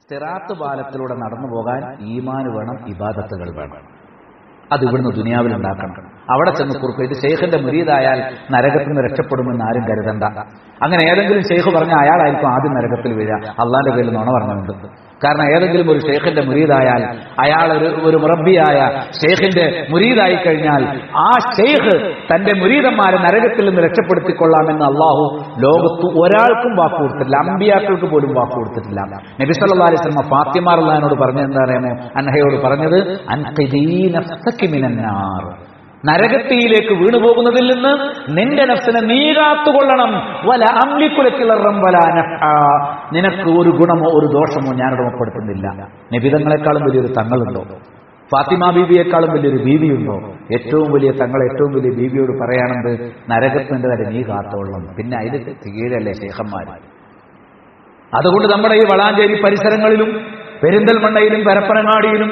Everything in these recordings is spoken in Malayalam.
സിറാത്ത് പാലത്തിലൂടെ നടന്നു പോകാൻ ഈമാൻ വേണം, ഇബാദത്തുകൾ വേണം. അത് ഇവിടുന്ന് ദുനിയാവിൽ ഉണ്ടാക്കണം. അവിടെ ചെന്ന് കുറിപ്പ് ഇത് ശൈഖിന്റെ മുരീദായാൽ നരകത്തിൽ നിന്ന് രക്ഷപ്പെടുമെന്ന് ആരും കരുതണ്ട. അങ്ങനെ ഏതെങ്കിലും ശൈഖ് പറഞ്ഞ അയാളായിരിക്കും ആദ്യം നരകത്തിൽ വീഴുക, അള്ളാന്റെ പേരിൽ നുണ പറഞ്ഞുകൊണ്ട്. കാരണം ഏതെങ്കിലും ഒരു ശൈഖിന്റെ മുരീദായാൽ, അയാൾ ഒരു മുറബ്ബിയായ ശൈഖിന്റെ മുരീദായി കഴിഞ്ഞാൽ ആ ശൈഖ് തന്റെ മുരീദന്മാരെ നരകത്തിൽ നിന്ന് രക്ഷപ്പെടുത്തിക്കൊള്ളാമെന്ന് അള്ളാഹു ലോകത്ത് ഒരാൾക്കും വാക്ക് കൊടുത്തിട്ടില്ല, അമ്പിയാക്കൾക്ക് പോലും വാക്ക് കൊടുത്തിട്ടില്ല. നബി സല്ലല്ലാഹു അലൈഹി വസല്ലം ഫാത്തിമ റളിയല്ലാഹു പറഞ്ഞത് എന്താ അറിയാമോ? അൻഹയോട് പറഞ്ഞത് അൻഖിദീ നഫ്സക മിനന്നാർ, നരകത്തിയിലേക്ക് വീണുപോകുന്നതിൽ നിന്ന് നിന്റെ നഫ്സിനെ നീ കാത്തുകൊള്ളണം. വല അംലിക്കുലക്കിളറം വല നഫ്ആ, നിനക്ക് ഒരു ഗുണമോ ഒരു ദോഷമോ ഞാൻ ഉടമപ്പെടുത്തുന്നില്ല. നബിതങ്ങളെക്കാളും വലിയൊരു തങ്ങളുണ്ടോ? ഫാത്തിമ ബീവിയെക്കാളും വലിയൊരു ബീവിയുണ്ടോ? ഏറ്റവും വലിയ തങ്ങൾ ഏറ്റവും വലിയ ബീവിയോട് പറയാണെന്ത്? നരകത്തിന്റെ വരെ നീ കാത്തോളണം. പിന്നെ അതിന് കീഴല്ലേ ശേഖന്മാർ. അതുകൊണ്ട് നമ്മുടെ ഈ വളാഞ്ചേരി പരിസരങ്ങളിലും പെരിന്തൽമണ്ണയിലും പരപ്പനങ്ങാടിയിലും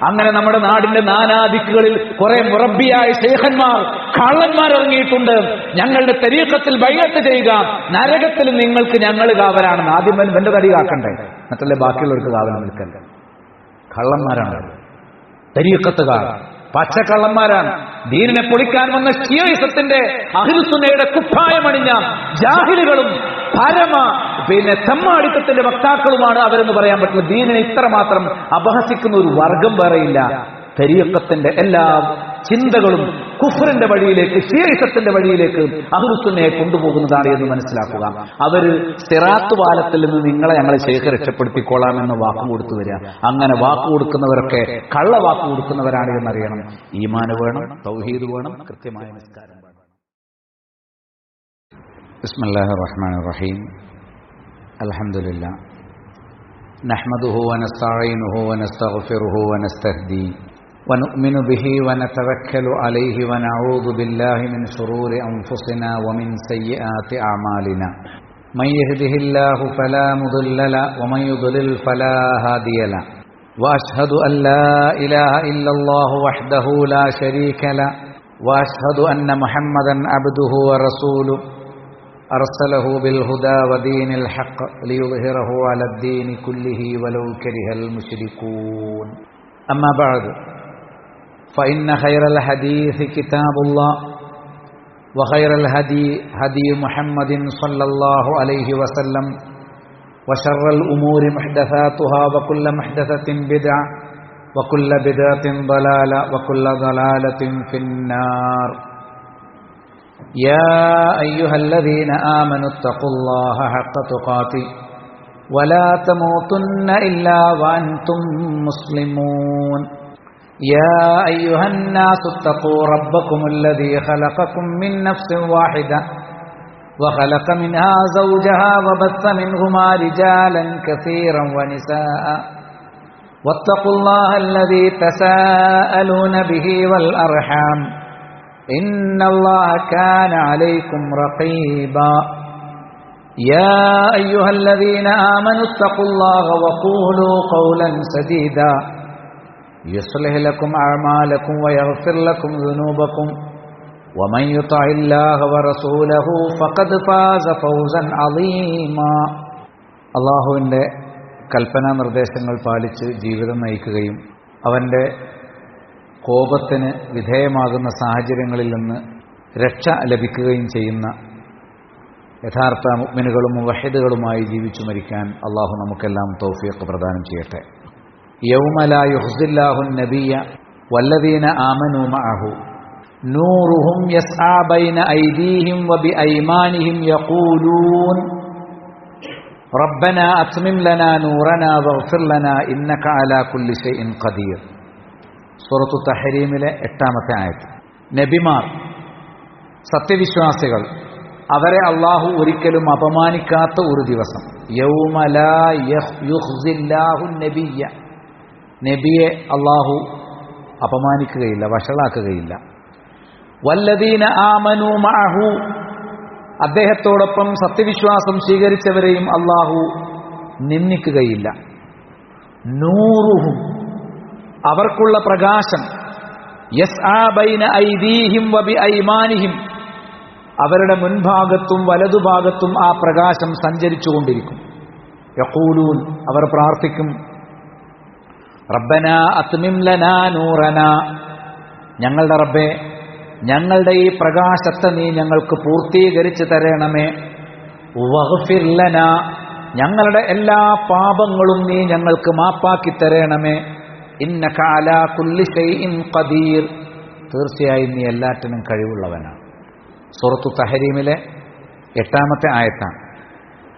അങ്ങനെ നമ്മുടെ നാടിന്റെ നാനാദിക്കുകളിൽ കുറെ മുറബ്ബിയായ ശൈഖന്മാർ കള്ളന്മാർ ഇറങ്ങിയിട്ടുണ്ട്. ഞങ്ങളുടെ തരീഖത്തിൽ ബൈഅത്ത് ചെയ്യുക, നരകത്തിൽ നിങ്ങൾക്ക് ഞങ്ങൾ കാവലാണെന്ന്. ആദ്യം എന്റെ തടി കാക്കണ്ടേ, മറ്റല്ലേ ബാക്കിയുള്ളവർക്ക് കാവലം നിൽക്കണ്ടേ? കള്ളന്മാരാണ് തരീഖത്തുകാർ, പച്ചക്കള്ളന്മാരാണ്. ദീനിനെ പൊളിക്കാൻ വന്ന ഷിയയിസത്തിന്റെ അഹ്ലുസുന്നയുടെ കുപ്പായമണിഞ്ഞ ജാഹിലുകളും പരമ തെമ്മാടിത്തത്തിന്റെ വക്താക്കളുമാണ് അവരെന്ന് പറയാൻ പറ്റില്ല. ദീനിനെ ഇത്രമാത്രം അപഹസിക്കുന്ന ഒരു വർഗം വേറെയില്ല. തരീഖത്തിന്റെ എല്ലാ ചിന്തകളും കുഫ്റിന്റെ വഴിയിലേക്ക്, ഷിയയിസത്തിന്റെ വഴിയിലേക്ക് അഹ്ലുസുന്നയെ കൊണ്ടുപോകുന്നതാണ് എന്ന് മനസ്സിലാക്കുക. അവര് സിറാത്ത് പാലത്തിൽ നിന്ന് നിങ്ങളെ ഞങ്ങളെ ശൈഖ് രക്ഷപ്പെടുത്തിക്കൊള്ളാമെന്ന് വാക്ക് കൊടുത്തു വരിക. അങ്ങനെ വാക്ക് കൊടുക്കുന്നവരൊക്കെ കള്ള വാക്ക് കൊടുക്കുന്നവരാണ് എന്നറിയണം. ഈമാൻ വേണം, തൗഹീദ് വേണം, കൃത്യമായ നിസ്കാരം വേണം. ബിസ്മില്ലാഹിർ റഹ്മാനിർ റഹീം. അൽഹംദുലില്ലാഹ് നഹ്മദുഹു വനസ്തഈനുഹു വനസ്തഗ്ഫിറുഹു വനസ്തഹ്ദീ ونؤمن به ونتوكل عليه ونعوذ بالله من شرور أنفسنا ومن سيئات أعمالنا من يهده الله فلا مضل له ومن يضلل فلا هادي له وأشهد أن لا إله إلا الله وحده لا شريك له وأشهد أن محمدا عبده ورسوله أرسله بالهدى ودين الحق ليظهره على الدين كله ولو كره المشركون أما بعد فإن خير الحديث كتاب الله وخير الهدي هدي محمد صلى الله عليه وسلم وشر الأمور محدثاتها وكل محدثة بدعة وكل بدعة ضلالة وكل ضلالة في النار يا أيها الذين آمنوا اتقوا الله حق تقاته ولا تموتن إلا وأنتم مسلمون يا أيها الناس اتقوا ربكم الذي خلقكم من نفس واحدة وخلق منها زوجها وبث منهما رجالا كثيرا ونساء واتقوا الله الذي تساءلون به والأرحام إن الله كان عليكم رقيبا يا أيها الذين آمنوا اتقوا الله وقولوا قولا سديدا يصلح لكم أعمالكم ويغفر لكم ذنوبكم ومن يطع الله ورسوله فقد فاز فوزا عظيما. അല്ലാഹുവിന്റെ കൽപ്പനാ നിർദ്ദേശങ്ങൾ പാലിച്ച് ജീവിതം നയിക്കുകയും അവന്റെ കോപത്തിന് വിധേയമാകുന്ന സാഹചര്യങ്ങളിൽ നിന്ന് രക്ഷ ലഭിക്കുകയും ചെയ്യുന്ന യഥാർത്ഥ മുഅ്മിനുകളും മുവഹിദുകളുമായി ജീവിച്ചു മരിക്കാൻ അല്ലാഹു നമുക്കെല്ലാം തൗഫീഖ് പ്രദാനം ചെയ്യട്ടെ. യൗമ ലാ യുഖ്സില്ലാഹു നബിയ്യ വല്ലദീന ആമനൂ മഅഹു നൂറുഹും യസ്ആ ബൈന ഐദീഹിം വബിഐമാനിഹിം യഖൂലൂൻ റബ്ബനാ അത്മിം ലനാ നൂറനാ വഗ്ഫിർ ലനാ ഇന്നക അലാ കുല്ലി ഷൈഇൻ ഖദീർ. സൂറത്തു തഹരീമിലെ 8-ാമത്തെ ആയത്ത്. നബിമാർ, സത്യവിശ്വാസികൾ, അവരെ അള്ളാഹു ഒരിക്കലും അപമാനിക്കാത്ത ഒരു ദിവസം. യൗമ ലാ യുഖ്സില്ലാഹു നബിയ്യ, നബിയെ അള്ളാഹു അപമാനിക്കുകയില്ല, വഷളാക്കുകയില്ല. വല്ലദീന ആമനൂ മഅഹു, അദ്ദേഹത്തോടൊപ്പം സത്യവിശ്വാസം സ്വീകരിച്ചവരെയും അള്ളാഹു നിന്ദിക്കുകയില്ല. നൂറുഹും, അവർക്കുള്ള പ്രകാശം, യസ്ആ ബൈന ഐദീഹിം വബിഐമാനിഹിം, അവരുടെ മുൻഭാഗത്തും വലതുഭാഗത്തും ആ പ്രകാശം സഞ്ചരിച്ചുകൊണ്ടിരിക്കും. യഖൂലൂൻ, അവർ പ്രാർത്ഥിക്കും, റബ്ബനാ അത്മിം ലനാ നൂറനാ, ഞങ്ങളുടെ റബ്ബേ, ഞങ്ങളുടെ ഈ പ്രകാശത്തെ നീ ഞങ്ങൾക്ക് പൂർത്തീകരിച്ചു തരണമേ. വഗ്ഫിർ ലനാ, ഞങ്ങളുടെ എല്ലാ പാപങ്ങളും നീ ഞങ്ങൾക്ക് മാപ്പാക്കി തരണമേ. ഇന്നക അലാ കുല്ലി ഷൈഇൻ ഖദീർ, തീർച്ചയായും നീ എല്ലാറ്റിനും കഴിവുള്ളവനാണ്. സൂറത്തു തഹരീമിലെ 8-ാമത്തെ ആയത്താണ്.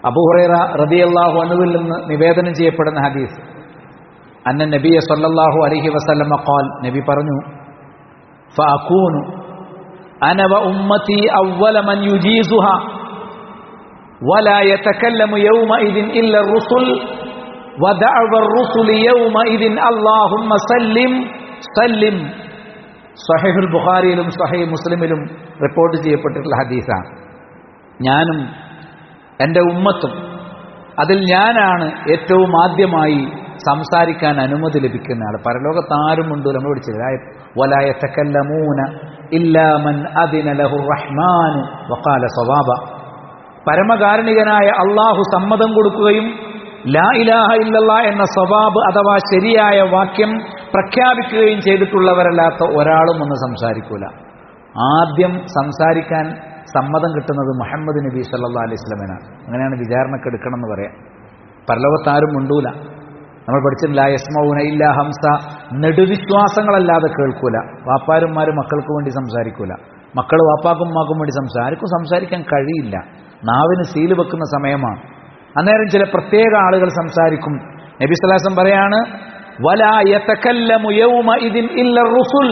അബൂ ഹുറൈറ റളിയല്ലാഹു അൻഹുവിൽ നിന്ന് നിവേദനം ചെയ്യപ്പെടുന്ന ഹദീസ്, അന്ന നബിയ സല്ലല്ലാഹു അലൈഹി വസല്ലമ ഖാൽ, നബി പറഞ്ഞു, ഫഅകൂനു അന വ ഉമ്മതി അവ്വല മൻ യുജീസുഹാ വലാ യതകല്ലമു യൗമഇദിൻ ഇല്ല الرسل വദഅവ الرسل യൗമഇദിൻ അല്ലാഹുമ്മ സല്ലിം സല്ലിം. സ്വഹീഹുൽ ബുഖാരിയിലും സ്വഹീഹ് മുസ്ലിമിലും റിപ്പോർട്ട് ചെയ്യപ്പെട്ടിട്ടുള്ള ഹദീസാണ്. ഞാനും എൻ്റെ ഉമ്മത്തും, അതിൽ ഞാനാണ് ഏറ്റവും ആദ്യമായി സംസാരിക്കാൻ അനുമതി ലഭിക്കുന്ന ആൾ. പരലോകത്ത് ആരുമുണ്ട്, നമ്മൾ പഠിച്ചില്ല, വലാ യതകല്ലമൂന ഇല്ലാ മൻ അദിന ലഹു റഹ്മാനു വഖാല സവാബ. പരമകാരുണികനായ അള്ളാഹു സമ്മതം കൊടുക്കുകയും ലാ ഇലാഹ ഇല്ലല്ലാഹ് എന്ന സവാബ് അഥവാ ശരിയായ വാക്യം പ്രഖ്യാപിക്കുകയും ചെയ്തിട്ടുള്ളവരല്ലാത്ത ഒരാളും ഒന്ന് സംസാരിക്കൂല. ആദ്യം സംസാരിക്കാൻ സമ്മതം കിട്ടുന്നത് മുഹമ്മദ് നബി സല്ലല്ലാഹു അലൈഹി വസല്ലമയാണ്. അങ്ങനെയാണ് വിചാരണക്കെടുക്കണം എന്ന് പറയാം. പരലോകത്താരും മുണ്ടൂല. നമ്മൾ പഠിച്ചിട്ടില്ല, യസ്മഊന ഇല്ലാ ഹംസ, നെടുവിശ്വാസങ്ങളല്ലാതെ കേൾക്കൂല. വാപ്പാരുമാരും മക്കൾക്ക് വേണ്ടി സംസാരിക്കൂല, മക്കൾ വാപ്പാക്കും ഉമ്മാക്കും വേണ്ടി ആർക്കും സംസാരിക്കാൻ കഴിയില്ല. നാവിന് സീല് വെക്കുന്ന സമയമാണ്. അന്നേരം ചില പ്രത്യേക ആളുകൾ സംസാരിക്കും. നബി സല്ലല്ലാഹു അലൈഹി വസല്ലം പറയാണ്, വലാ യതകല്ലമു യൗമഇദിൻ ഇല്ല الرسل,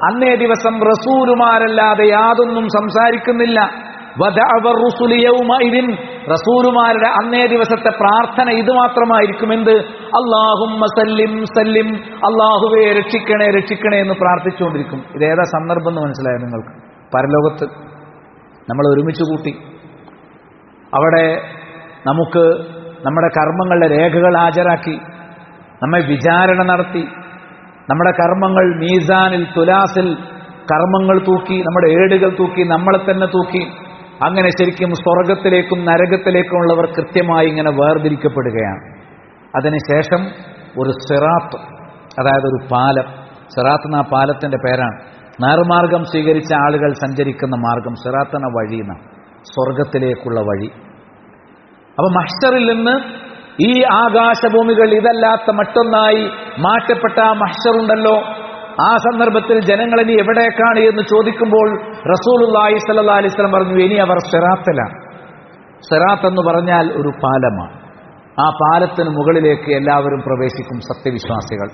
അന്നേ ദിവസം റസൂലുമാരല്ലാതെ യാതൊന്നും സംസാരിക്കുന്നില്ല. വദഅവ الرسل യൗമഇദിൻ, റസൂലുമാരുടെ അന്നേ ദിവസത്തെ പ്രാർത്ഥന ഇത് മാത്രമായിരിക്കും. എന്ത്? അല്ലാഹുമ്മ സല്ലിം സല്ലിം, അല്ലാഹുവേ രക്ഷിക്കണേ രക്ഷിക്കണേ എന്ന് പ്രാർത്ഥിച്ചുകൊണ്ടിരിക്കും. ഇതേതാ സന്ദർഭം എന്ന് മനസ്സിലായോ നിങ്ങൾക്ക്? പരലോകത്ത് നമ്മൾ ഒരുമിച്ച് കൂട്ടി അവിടെ നമുക്ക് നമ്മുടെ കർമ്മങ്ങളുടെ രേഖകൾ ഹാജരാക്കി, നമ്മെ വിചാരണ നടത്തി, നമ്മുടെ കർമ്മങ്ങൾ മീസാനിൽ തുലാസിൽ കർമ്മങ്ങൾ തൂക്കി, നമ്മുടെ ഏടുകൾ തൂക്കി, നമ്മളെ തന്നെ തൂക്കി. അങ്ങനെ ശരിക്കും സ്വർഗത്തിലേക്കും നരകത്തിലേക്കുമുള്ളവർ കൃത്യമായി ഇങ്ങനെ വേർതിരിക്കപ്പെടുകയാണ്. അതിനുശേഷം ഒരു സിറാത്ത്, അതായത് ഒരു പാലം. സിറാത്ത് എന്ന പാലത്തിന്റെ പേരാണ്. നേർമാർഗം സ്വീകരിച്ച ആളുകൾ സഞ്ചരിക്കുന്ന മാർഗം. സിറാത്ത് എന്ന വഴിയെന്ന സ്വർഗത്തിലേക്കുള്ള വഴി. അപ്പൊ മഹ്ശറിൽ നിന്ന് ഈ ആകാശഭൂമികൾ ഇതല്ലാത്ത മറ്റൊന്നായി മാറ്റപ്പെട്ട ആ മഹ്ശറുണ്ടല്ലോ, ആ സന്ദർഭത്തിൽ ജനങ്ങൾ ഇനി എവിടേക്കാണ് എന്ന് ചോദിക്കുമ്പോൾ റസൂലുള്ളാഹി സ്വല്ലല്ലാഹു അലൈഹി വസല്ലം പറഞ്ഞു, ഇനി അവർ സിറാത്തിലാണ്. സിറാത്ത് എന്ന് പറഞ്ഞാൽ ഒരു പാലമാണ്. ആ പാലത്തിന് മുകളിലേക്ക് എല്ലാവരും പ്രവേശിക്കും. സത്യവിശ്വാസികൾ.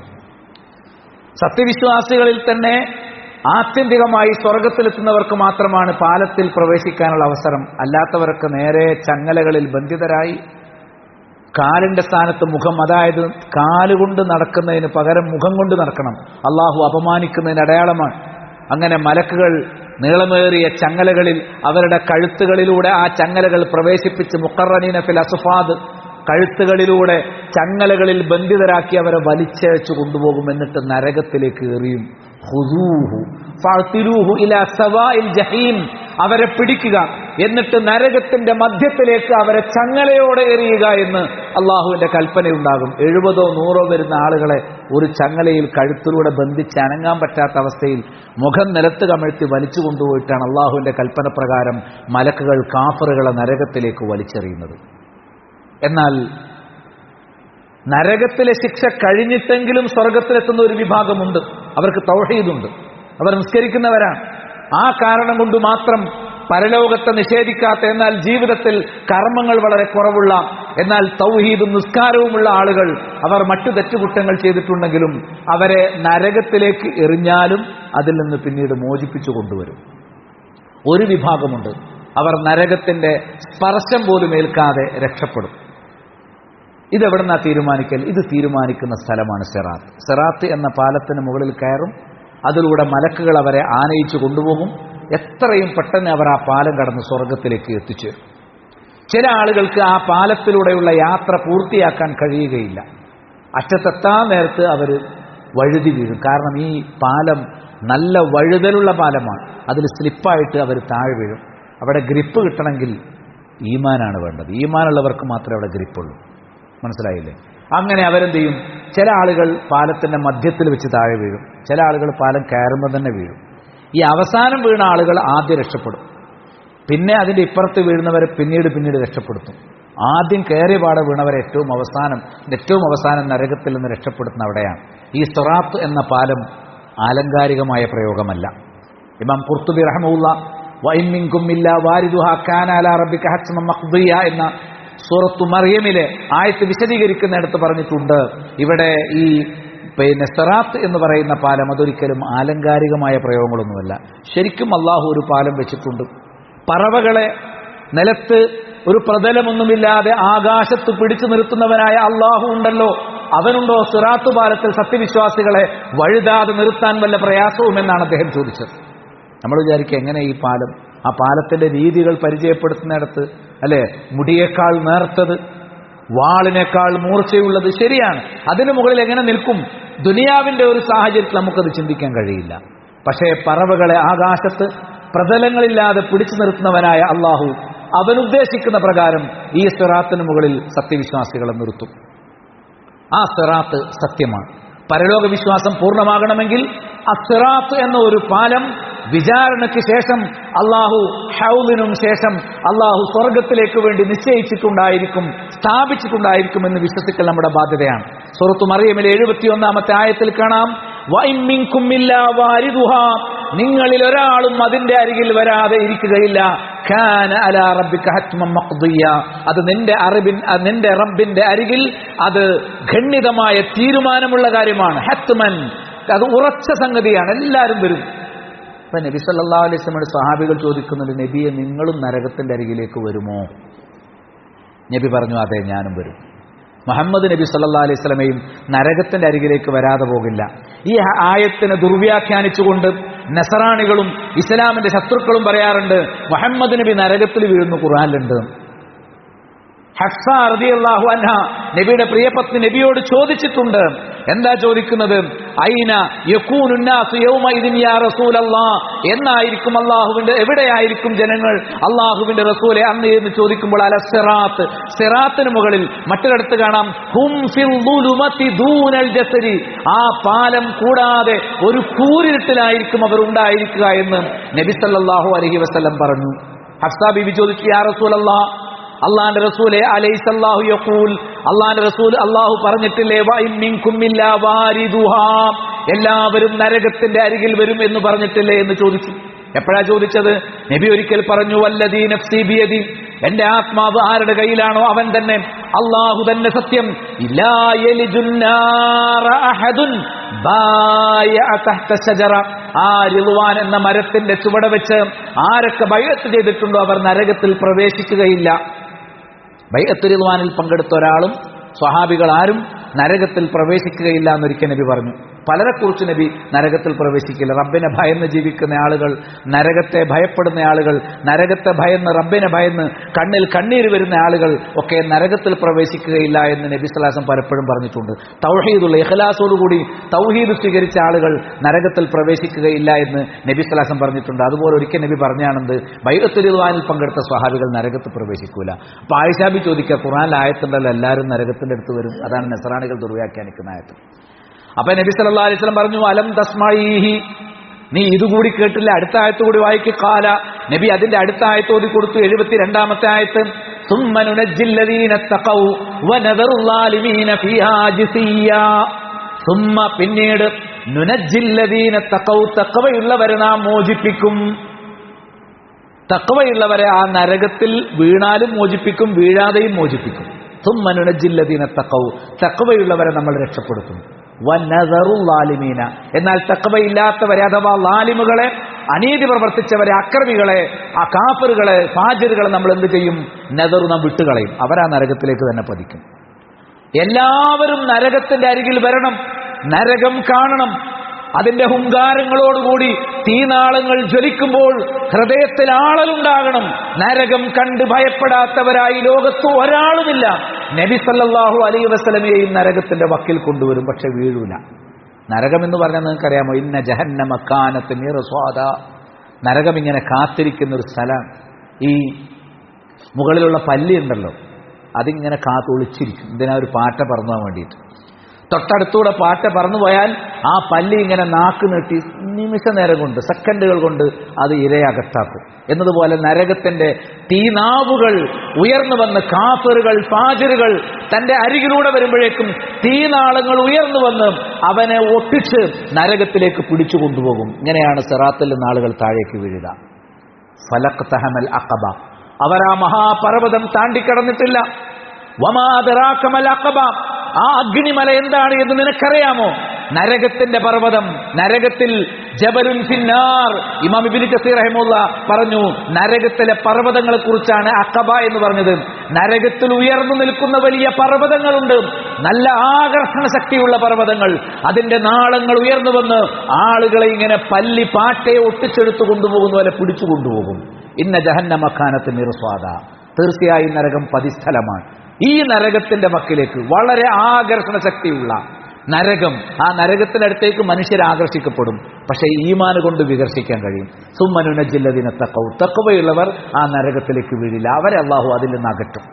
സത്യവിശ്വാസികളിൽ തന്നെ ആത്യന്തികമായി സ്വർഗത്തിലെത്തുന്നവർക്ക് മാത്രമാണ് പാലത്തിൽ പ്രവേശിക്കാനുള്ള അവസരം. അല്ലാത്തവർക്ക് നേരെ ചങ്ങലകളിൽ ബന്ധിതരായി കാലിന്റെ സ്ഥാനത്ത് മുഖം, അതായത് കാലുകൊണ്ട് നടക്കുന്നതിന് പകരം മുഖം കൊണ്ട് നടക്കണം. അള്ളാഹു അപമാനിക്കുന്നതിന് അടയാളമാണ്. അങ്ങനെ മലക്കുകൾ നീളമേറിയ ചങ്ങലകളിൽ അവരുടെ കഴുത്തുകളിലൂടെ ആ ചങ്ങലകൾ പ്രവേശിപ്പിച്ച് മുഖറനീന ഫിൽ അസ്ഫാദ്, കഴുത്തുകളിലൂടെ ചങ്ങലകളിൽ ബന്ധിതരാക്കി അവരെ വലിച്ചയച്ചു കൊണ്ടുപോകും. എന്നിട്ട് നരകത്തിലേക്ക് എറിയും. ഖുദൂഹു ഫഅ്തിലൂഹു ഇലാ സവാഇൽ ജഹീം, അവരെ പിടിക്കുക, എന്നിട്ട് നരകത്തിന്റെ മധ്യത്തിലേക്ക് അവരെ ചങ്ങലയോടെ എറിയുക എന്ന് അള്ളാഹുവിന്റെ കൽപ്പനയുണ്ടാകും. 70 or 100 വരുന്ന ആളുകളെ ഒരു ചങ്ങലയിൽ കഴുത്തിലൂടെ ബന്ധിച്ച് അനങ്ങാൻ പറ്റാത്ത അവസ്ഥയിൽ മുഖം നിലത്ത് കമഴ്ത്തി വലിച്ചു കൊണ്ടുപോയിട്ടാണ് അള്ളാഹുവിന്റെ കൽപ്പന പ്രകാരം മലക്കുകൾ കാഫറുകളെ നരകത്തിലേക്ക് വലിച്ചെറിയുന്നത്. എന്നാൽ നരകത്തിലെ ശിക്ഷ കഴിഞ്ഞിട്ടെങ്കിലും സ്വർഗത്തിലെത്തുന്ന ഒരു വിഭാഗമുണ്ട്. അവർക്ക് തൗഹീദുണ്ട്, അവർ നിസ്കരിക്കുന്നവരാണ്. ആ കാരണം കൊണ്ട് മാത്രം പരലോകത്തെ നിഷേധിക്കാത്ത, എന്നാൽ ജീവിതത്തിൽ കർമ്മങ്ങൾ വളരെ കുറവുള്ള, എന്നാൽ തൗഹീദും നിസ്കാരവുമുള്ള ആളുകൾ, അവർ മറ്റു തെറ്റുകുറ്റങ്ങൾ ചെയ്തിട്ടുണ്ടെങ്കിലും അവരെ നരകത്തിലേക്ക് എറിഞ്ഞാലും അതിൽ നിന്ന് പിന്നീട് മോചിപ്പിച്ചു കൊണ്ടുവരും. ഒരു വിഭാഗമുണ്ട്, അവർ നരകത്തിന്റെ സ്പർശം പോലും ഏൽക്കാതെ രക്ഷപ്പെടും. ഇതെവിടുന്നാ തീരുമാനിക്കൽ? ഇത് തീരുമാനിക്കുന്ന സ്ഥലമാണ് സിറാത്ത്. സിറാത്ത് എന്ന പാലത്തിന് മുകളിൽ കയറും. അതിലൂടെ മലക്കുകൾ അവരെ ആനയിച്ചു കൊണ്ടുപോകും. എത്രയും പെട്ടെന്ന് അവർ ആ പാലം കടന്ന് സ്വർഗത്തിലേക്ക് എത്തിച്ചേരും. ചില ആളുകൾക്ക് ആ പാലത്തിലൂടെയുള്ള യാത്ര പൂർത്തിയാക്കാൻ കഴിയുകയില്ല. അറ്റത്തെത്താൻ നേരത്ത് അവർ വഴുതി വീഴും. കാരണം ഈ പാലം നല്ല വഴുതലുള്ള പാലമാണ്. അതിൽ സ്ലിപ്പായിട്ട് അവർ താഴെ വീഴും. അവിടെ ഗ്രിപ്പ് കിട്ടണമെങ്കിൽ ഈമാനാണ് വേണ്ടത്. ഈമാനുള്ളവർക്ക് മാത്രമേ അവിടെ ഗ്രിപ്പുള്ളൂ. മനസ്സിലായില്ലേ? അങ്ങനെ അവരെന്ത് ചെയ്യും? ചില ആളുകൾ പാലത്തിന്റെ മധ്യത്തിൽ വെച്ച് താഴെ വീഴും, ചില ആളുകൾ പാലം കയറുമ്പോൾ തന്നെ വീഴും. ഈ അവസാനം വീണ ആളുകൾ ആദ്യം രക്ഷപ്പെടും, പിന്നെ അതിന്റെ ഇപ്പുറത്ത് വീഴുന്നവരെ പിന്നീട് രക്ഷപ്പെടുത്തും. ആദ്യം കയറിയ പാടെ വീണവരെ ഏറ്റവും അവസാനം നരകത്തിൽ നിന്ന് രക്ഷപ്പെടുത്തുന്ന അവിടെയാണ്. ഈ സിറാത്ത് എന്ന പാലം ആലങ്കാരികമായ പ്രയോഗമല്ല. ഇമാം ഖുർത്തുബി റഹ്മഹുല്ലാഹ് വഇൻ മിൻകും ഇല്ലാ വാരിദുഹാ കാന അലാ റബ്ബിക ഹത്മൻ മഖ്ദിയ എന്ന സൂറത്തു മറിയമിലെ ആയത്ത് വിശദീകരിക്കുന്നിടത്ത് പറഞ്ഞിട്ടുണ്ട്, ഇവിടെ ഈ സിറാത്ത് എന്ന് പറയുന്ന പാലം അതൊരിക്കലും ആലങ്കാരികമായ പ്രയോഗങ്ങളൊന്നുമല്ല. ശരിക്കും അള്ളാഹു ഒരു പാലം വെച്ചിട്ടുണ്ട്. പറവകളെ നിലത്ത് ഒരു പ്രതലമൊന്നുമില്ലാതെ ആകാശത്ത് പിടിച്ചു നിർത്തുന്നവനായ അള്ളാഹു ഉണ്ടല്ലോ, അവനുണ്ടോ സിറാത്ത് പാലത്തിൽ സത്യവിശ്വാസികളെ വഴുതാതെ നിർത്താൻ വല്ല പ്രയാസവും എന്നാണ് അദ്ദേഹം ചോദിച്ചത്. നമ്മൾ വിചാരിക്കുക എങ്ങനെ ഈ പാലം, ആ പാലത്തിന്റെ രീതികൾ പരിചയപ്പെടുത്തുന്നിടത്ത് അല്ലെ, മുടിയേക്കാൾ നേർത്തത്, വാളിനേക്കാൾ മൂർച്ചയുള്ളത്, ശരിയാണ്. അതിനു മുകളിൽ എങ്ങനെ നിൽക്കും? ദുനിയാവിന്റെ ഒരു സാഹചര്യത്തിൽ നമുക്കത് ചിന്തിക്കാൻ കഴിയില്ല. പക്ഷേ പറവകളെ ആകാശത്ത് പ്രതലങ്ങളില്ലാതെ പിടിച്ചു നിർത്തുന്നവനായ അള്ളാഹു അവനുദ്ദേശിക്കുന്ന പ്രകാരം ഈ സിറാത്തിന് മുകളിൽ സത്യവിശ്വാസികളെ നിർത്തും. ആ സിറാത്ത് സത്യമാണ്. പരലോക വിശ്വാസം പൂർണ്ണമാകണമെങ്കിൽ അസിറാത്ത് എന്ന ഒരു പാലം വിചാരണയ്ക്ക് ശേഷം അള്ളാഹു ഹൗലിനും ശേഷം അള്ളാഹു സ്വർഗത്തിലേക്ക് വേണ്ടി നിശ്ചയിച്ചിട്ടുണ്ടായിരിക്കും, സ്ഥാപിച്ചിട്ടുണ്ടായിരിക്കും എന്ന് വിശ്വസിക്കൽ നമ്മുടെ ബാധ്യതയാണ്. സൂറത്തു മറിയമിലെ 71-ാമത്തെ ആയത്തിൽ കാണാം, വഇൻ മിൻകും ഇല്ലാ വാരിദുഹാ, നിങ്ങളിൽ ഒരാളും അതിന്റെ അരികിൽ വരാതെ ഇരിക്കുകയില്ല, കാന അലാ റബ്ബിക ഹത്മൻ മഖ്ദിയ, അത് നിന്റെ റബ്ബിന്റെ അരികിൽ അത് ഖണ്ഡിതമായ തീരുമാനമുള്ള കാര്യമാണ്. ഹത്മൻ, അത് ഉറച്ച സംഗതിയാണ്, എല്ലാവരും വരും. അപ്പൊ നബി സല്ലല്ലാഹു അലൈഹി വസല്ലമയുടെ സ്വഹാബികൾ ചോദിക്കുന്നുണ്ട്, നബിയെ നിങ്ങളും നരകത്തിന്റെ അരികിലേക്ക് വരുമോ? നബി പറഞ്ഞു, അതെ ഞാനും വരും. മുഹമ്മദ് നബി സല്ലല്ലാഹു അലൈഹി വസല്ലമയും നരകത്തിന്റെ അരികിലേക്ക് വരാതെ പോകില്ല. ഈ ആയത്തിനെ ദുർവ്യാഖ്യാനിച്ചുകൊണ്ട് നസറാണികളും ഇസ്ലാമിന്റെ ശത്രുക്കളും പറയാറുണ്ട്, മുഹമ്മദ് നബി നരകത്തിൽ വീഴുന്നു ഖുർആനിലുണ്ട്. ഹഫ്സ റളിയല്ലാഹു അൻഹ നബിയുടെ പ്രിയപത്നി നബിയോട് ചോദിച്ചിട്ടുണ്ട്. എന്താ ചോദിക്കുന്നത്? ഐന യകൂനു നാസു യൗമഇദിൻ യാ റസൂലല്ലാഹ്, എന്നായിരിക്കും എവിടെയായിരിക്കും ജനങ്ങൾ അല്ലാഹുവിന്റെ റസൂലെ അന്ന് എന്ന് ചോദിക്കുമ്പോൾ അല സിറാത്ത്, സിറാത്തിന് മുകളിൽ. മറ്റൊരിടത്ത് കാണാം ഹും ഫിൽ ദുലുമതി ദൂനൽ ജസരി, ആ പാലം കൂടാതെ ഒരു കൂരിരുട്ടിലായിരിക്കും അവർ ഉണ്ടായിരിക്കുക എന്ന് നബി സല്ലല്ലാഹു അലൈഹി വസല്ലം പറഞ്ഞു. ഹഫ്സ ബീവി ചോദിച്ചു, യാ റസൂലല്ലാഹ്, അള്ളാന്റെ റസൂലെ അലൈസല്ലാഹു യഖൂൽ, അള്ളാന്റെ റസൂൽ അള്ളാഹു പറഞ്ഞിട്ടില്ലേ വഇൻ മിൻകും ഇല്ലാ വാരിദുഹാ, എല്ലാവരും നരകത്തിന്റെ അരികിൽ വരും എന്ന് പറഞ്ഞിട്ടില്ലേ എന്ന് ചോദിച്ചു. എപ്പോഴാ ചോദിച്ചത്? നബി ഒരിക്കൽ പറഞ്ഞു, വല്ലദീ നഫ്സി ബിയദി, എന്റെ ആത്മാവ് ആരുടെ കയ്യിലാണോ അവൻ തന്നെ, അള്ളാഹു തന്നെ സത്യം, ഇല്ലാ യലിജുന്നാറ അഹദുൻ ബായഅ തഹ്ത ശജറ, ആ റിദ്വാൻ എന്ന മരത്തിന്റെ ചുവട് വെച്ച് ആരൊക്കെ ബൈഅത്ത് ചെയ്തിട്ടുണ്ടോ അവർ നരകത്തിൽ പ്രവേശിക്കുകയില്ല. ബൈഅത്ത് റിദ്വാനിൽ പങ്കെടുത്ത ഒരാളും സ്വഹാബികൾ ആരും നരകത്തിൽ പ്രവേശിക്കുകയില്ല എന്നൊരിക്കൽ നബി പറഞ്ഞു. പലരെക്കുറിച്ച് നബി നരകത്തിൽ പ്രവേശിക്കില്ല. റബ്ബിനെ ഭയന്ന് ജീവിക്കുന്ന ആളുകൾ, നരകത്തെ ഭയപ്പെടുന്ന ആളുകൾ, നരകത്തെ ഭയന്ന് റബ്ബിനെ ഭയന്ന് കണ്ണിൽ കണ്ണീര് വരുന്ന ആളുകൾ ഒക്കെ നരകത്തിൽ പ്രവേശിക്കുകയില്ല എന്ന് നബി സ്വല്ലല്ലാഹു അലൈഹി വസല്ലം പലപ്പോഴും പറഞ്ഞിട്ടുണ്ട്. തൗഹീദുള്ള ഇഖ്ലാസോടുകൂടി തൗഹീദ് സ്വീകരിച്ച ആളുകൾ നരകത്തിൽ പ്രവേശിക്കുകയില്ല എന്ന് നബി സ്വല്ലല്ലാഹു അലൈഹി വസല്ലം പറഞ്ഞിട്ടുണ്ട്. അതുപോലെ ഒരിക്കൽ നബി പറഞ്ഞാണെന്ത്, ബൈഅത്തുൽ റിദ്വാനിൽ പങ്കെടുത്ത സ്വഹാബികൾ നരകത്തിൽ പ്രവേശിക്കൂല. അപ്പൊ ആയിഷ ബി ചോദിക്കുക, ഖുർആനിൽ ആയത്തുണ്ടല്ലോ എല്ലാവരും നരകത്തിന്റെ അടുത്ത് വരും, അതാണ് നസ്രാണികൾ ദുർവ്യാഖ്യാനിക്കുന്ന ആയത്ത്. അപ്പൊ നബി സല്ലല്ലാഹു അലൈഹി വസല്ലം പറഞ്ഞു, അലം തസ്മഈഹി, നീ ഇതുകൂടി കേട്ടില്ല, അടുത്ത ആയത്ത് കൂടി വായിക്ക്. ഖാല, നബി അതിന്റെ അടുത്ത ആയത്ത് ഓതി കൊടുത്തു, 72-ാമത്തെ ആയത്ത്, സുമ്മ നുനജ്ജിൽ ലദീന തഖൗ വനദറുൽ ളാലിമീന ഫീഹാ ജിസിയ്യാ, സുമ്മ പിന്നീട്, നുനജ്ജിൽ ലദീന തഖൗ, തഖ്വയുള്ളവരെ നാം മോചിപ്പിക്കും. തഖ്വയുള്ളവരെ ആ നരകത്തിൽ വീണാലും മോചിപ്പിക്കും, വീഴാതെയും മോചിപ്പിക്കും. സുമ്മ നുനജ്ജിൽ ലദീന തഖൗ, തഖ്വയുള്ളവരെ നമ്മൾ രക്ഷപ്പെടുത്തും. വനദറുൽ ളാലിമീന, എന്നാൽ തഖ്വയില്ലാത്തവരെ അഥവാ ലാലിമുകളെ, അനീതി പ്രവർത്തിച്ചവരെ, അക്രമികളെ, ആ കാഫിറുകളെ, ഫാജിറുകളെ നമ്മൾ എന്ത് ചെയ്യും? നദറു, നാം വിട്ടുകളയും. അവരാ നരകത്തിലേക്ക് തന്നെ പതിക്കും. എല്ലാവരും നരകത്തിന്റെ അരികിൽ വരണം, നരകം കാണണം. അതിന്റെ ഹുങ്കാരങ്ങളോടുകൂടി തീനാളങ്ങൾ ജ്വലിക്കുമ്പോൾ ഹൃദയത്തിൽ ആളലുണ്ടാകണം. നരകം കണ്ട് ഭയപ്പെടാത്തവരായി ലോകത്ത് ഒരാളുമില്ല. നബി സല്ലല്ലാഹു അലൈഹി വസല്ലമയെയും നരകത്തിന്റെ വക്കിൽ കൊണ്ടുവരും, പക്ഷെ വീഴൂല. നരകം എന്ന് പറഞ്ഞാൽ നിങ്ങൾക്കറിയാമോ? ഇന്ന ജഹന്നമ കാനത്ത് മിർസാദ, നരകം ഇങ്ങനെ കാത്തിരിക്കുന്ന ഒരു സ്ഥലം. ഈ മുകളിലുള്ള പല്ലി ഉണ്ടല്ലോ, അതിങ്ങനെ കാത്തൊളിച്ചിരിക്കും. എന്തിനാ? ഒരു പാറ്റ പറന്നു പോകാൻ വേണ്ടിയിട്ട്. തൊട്ടടുത്തൂടെ പാറ്റ പറന്നു പോയാൽ ആ പല്ലി ഇങ്ങനെ നാക്ക് നീട്ടി നിമിഷ നേരം കൊണ്ട്, സെക്കൻഡുകൾ കൊണ്ട് അത് ഇരയകത്താക്കും. എന്നതുപോലെ നരകത്തിന്റെ തീനാവുകൾ ഉയർന്നു വന്ന് കാഫിറുകൾ, ഫാജിറുകൾ തന്റെ അരികിലൂടെ വരുമ്പോഴേക്കും തീനാളങ്ങൾ ഉയർന്നു വന്ന് അവനെ ഒട്ടിച്ച് നരകത്തിലേക്ക് പിടിച്ചു കൊണ്ടുപോകും. ഇങ്ങനെയാണ് സിറാത്തിൽ നിന്ന് ആളുകൾ താഴേക്ക് വീഴുക. ഫലഖ്തഹമൽ അഖബ, അവർ ആ മഹാപർവ്വതം താണ്ടിക്കടന്നിട്ടില്ല. വമാ അദ്റാക മൽ അഖബ, ആ അഗ്നിമല എന്താണ് എന്ന് നിനക്കറിയാമോ? നരകത്തിന്റെ പർവ്വതം. നരകത്തിൽ ജബലുൻ ഫിന്നാർ. ഇമാം ഇബ്നു കസീർ റഹിമഹുല്ലാഹ് പറഞ്ഞു, നരകത്തിലെ പർവ്വതങ്ങളെ കുറിച്ചാണ് അഖബ എന്ന് പറഞ്ഞത്. നരകത്തിൽ ഉയർന്നു നിൽക്കുന്ന വലിയ പർവ്വതങ്ങളുണ്ട്, നല്ല ആകർഷണ ശക്തിയുള്ള പർവ്വതങ്ങൾ. അതിന്റെ നാളങ്ങൾ ഉയർന്നു വന്ന് ആളുകളെ ഇങ്ങനെ പല്ലി പാറ്റയെ ഒട്ടിച്ചെടുത്തു കൊണ്ടുപോകുന്ന പോലെ പിടിച്ചു കൊണ്ടുപോകും. ഇന്ന ജഹന്നമ കാനത്ത് മിർസാദ, തീർച്ചയായും നരകം പതിസ്ഥലമാണ്. ഈ നരകത്തിന്റെ വക്കിലേക്ക് വളരെ ആകർഷണ ശക്തിയുള്ള നരകം, ആ നരകത്തിനടുത്തേക്ക് മനുഷ്യർ ആകർഷിക്കപ്പെടും. പക്ഷേ ഈമാന് കൊണ്ട് വികർഷിക്കാൻ കഴിയും. സുമ്മനുനജ്ജില്ലദീന തഖൗ, തഖ്വയുള്ളവർ ആ നരകത്തിലേക്ക് വീഴില്ല, അവരെ അല്ലാഹു അതിൽ നിന്ന് അകറ്റും.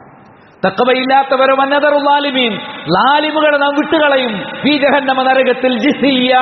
തഖ്വയില്ലാത്തവരെ വന്നദറു ളാലിമീൻ, ളാലിമുകളെ നാം വിട്ടുകളയും. ഫീ ജഹന്നമ, നരകത്തിൽ ജിസിയ,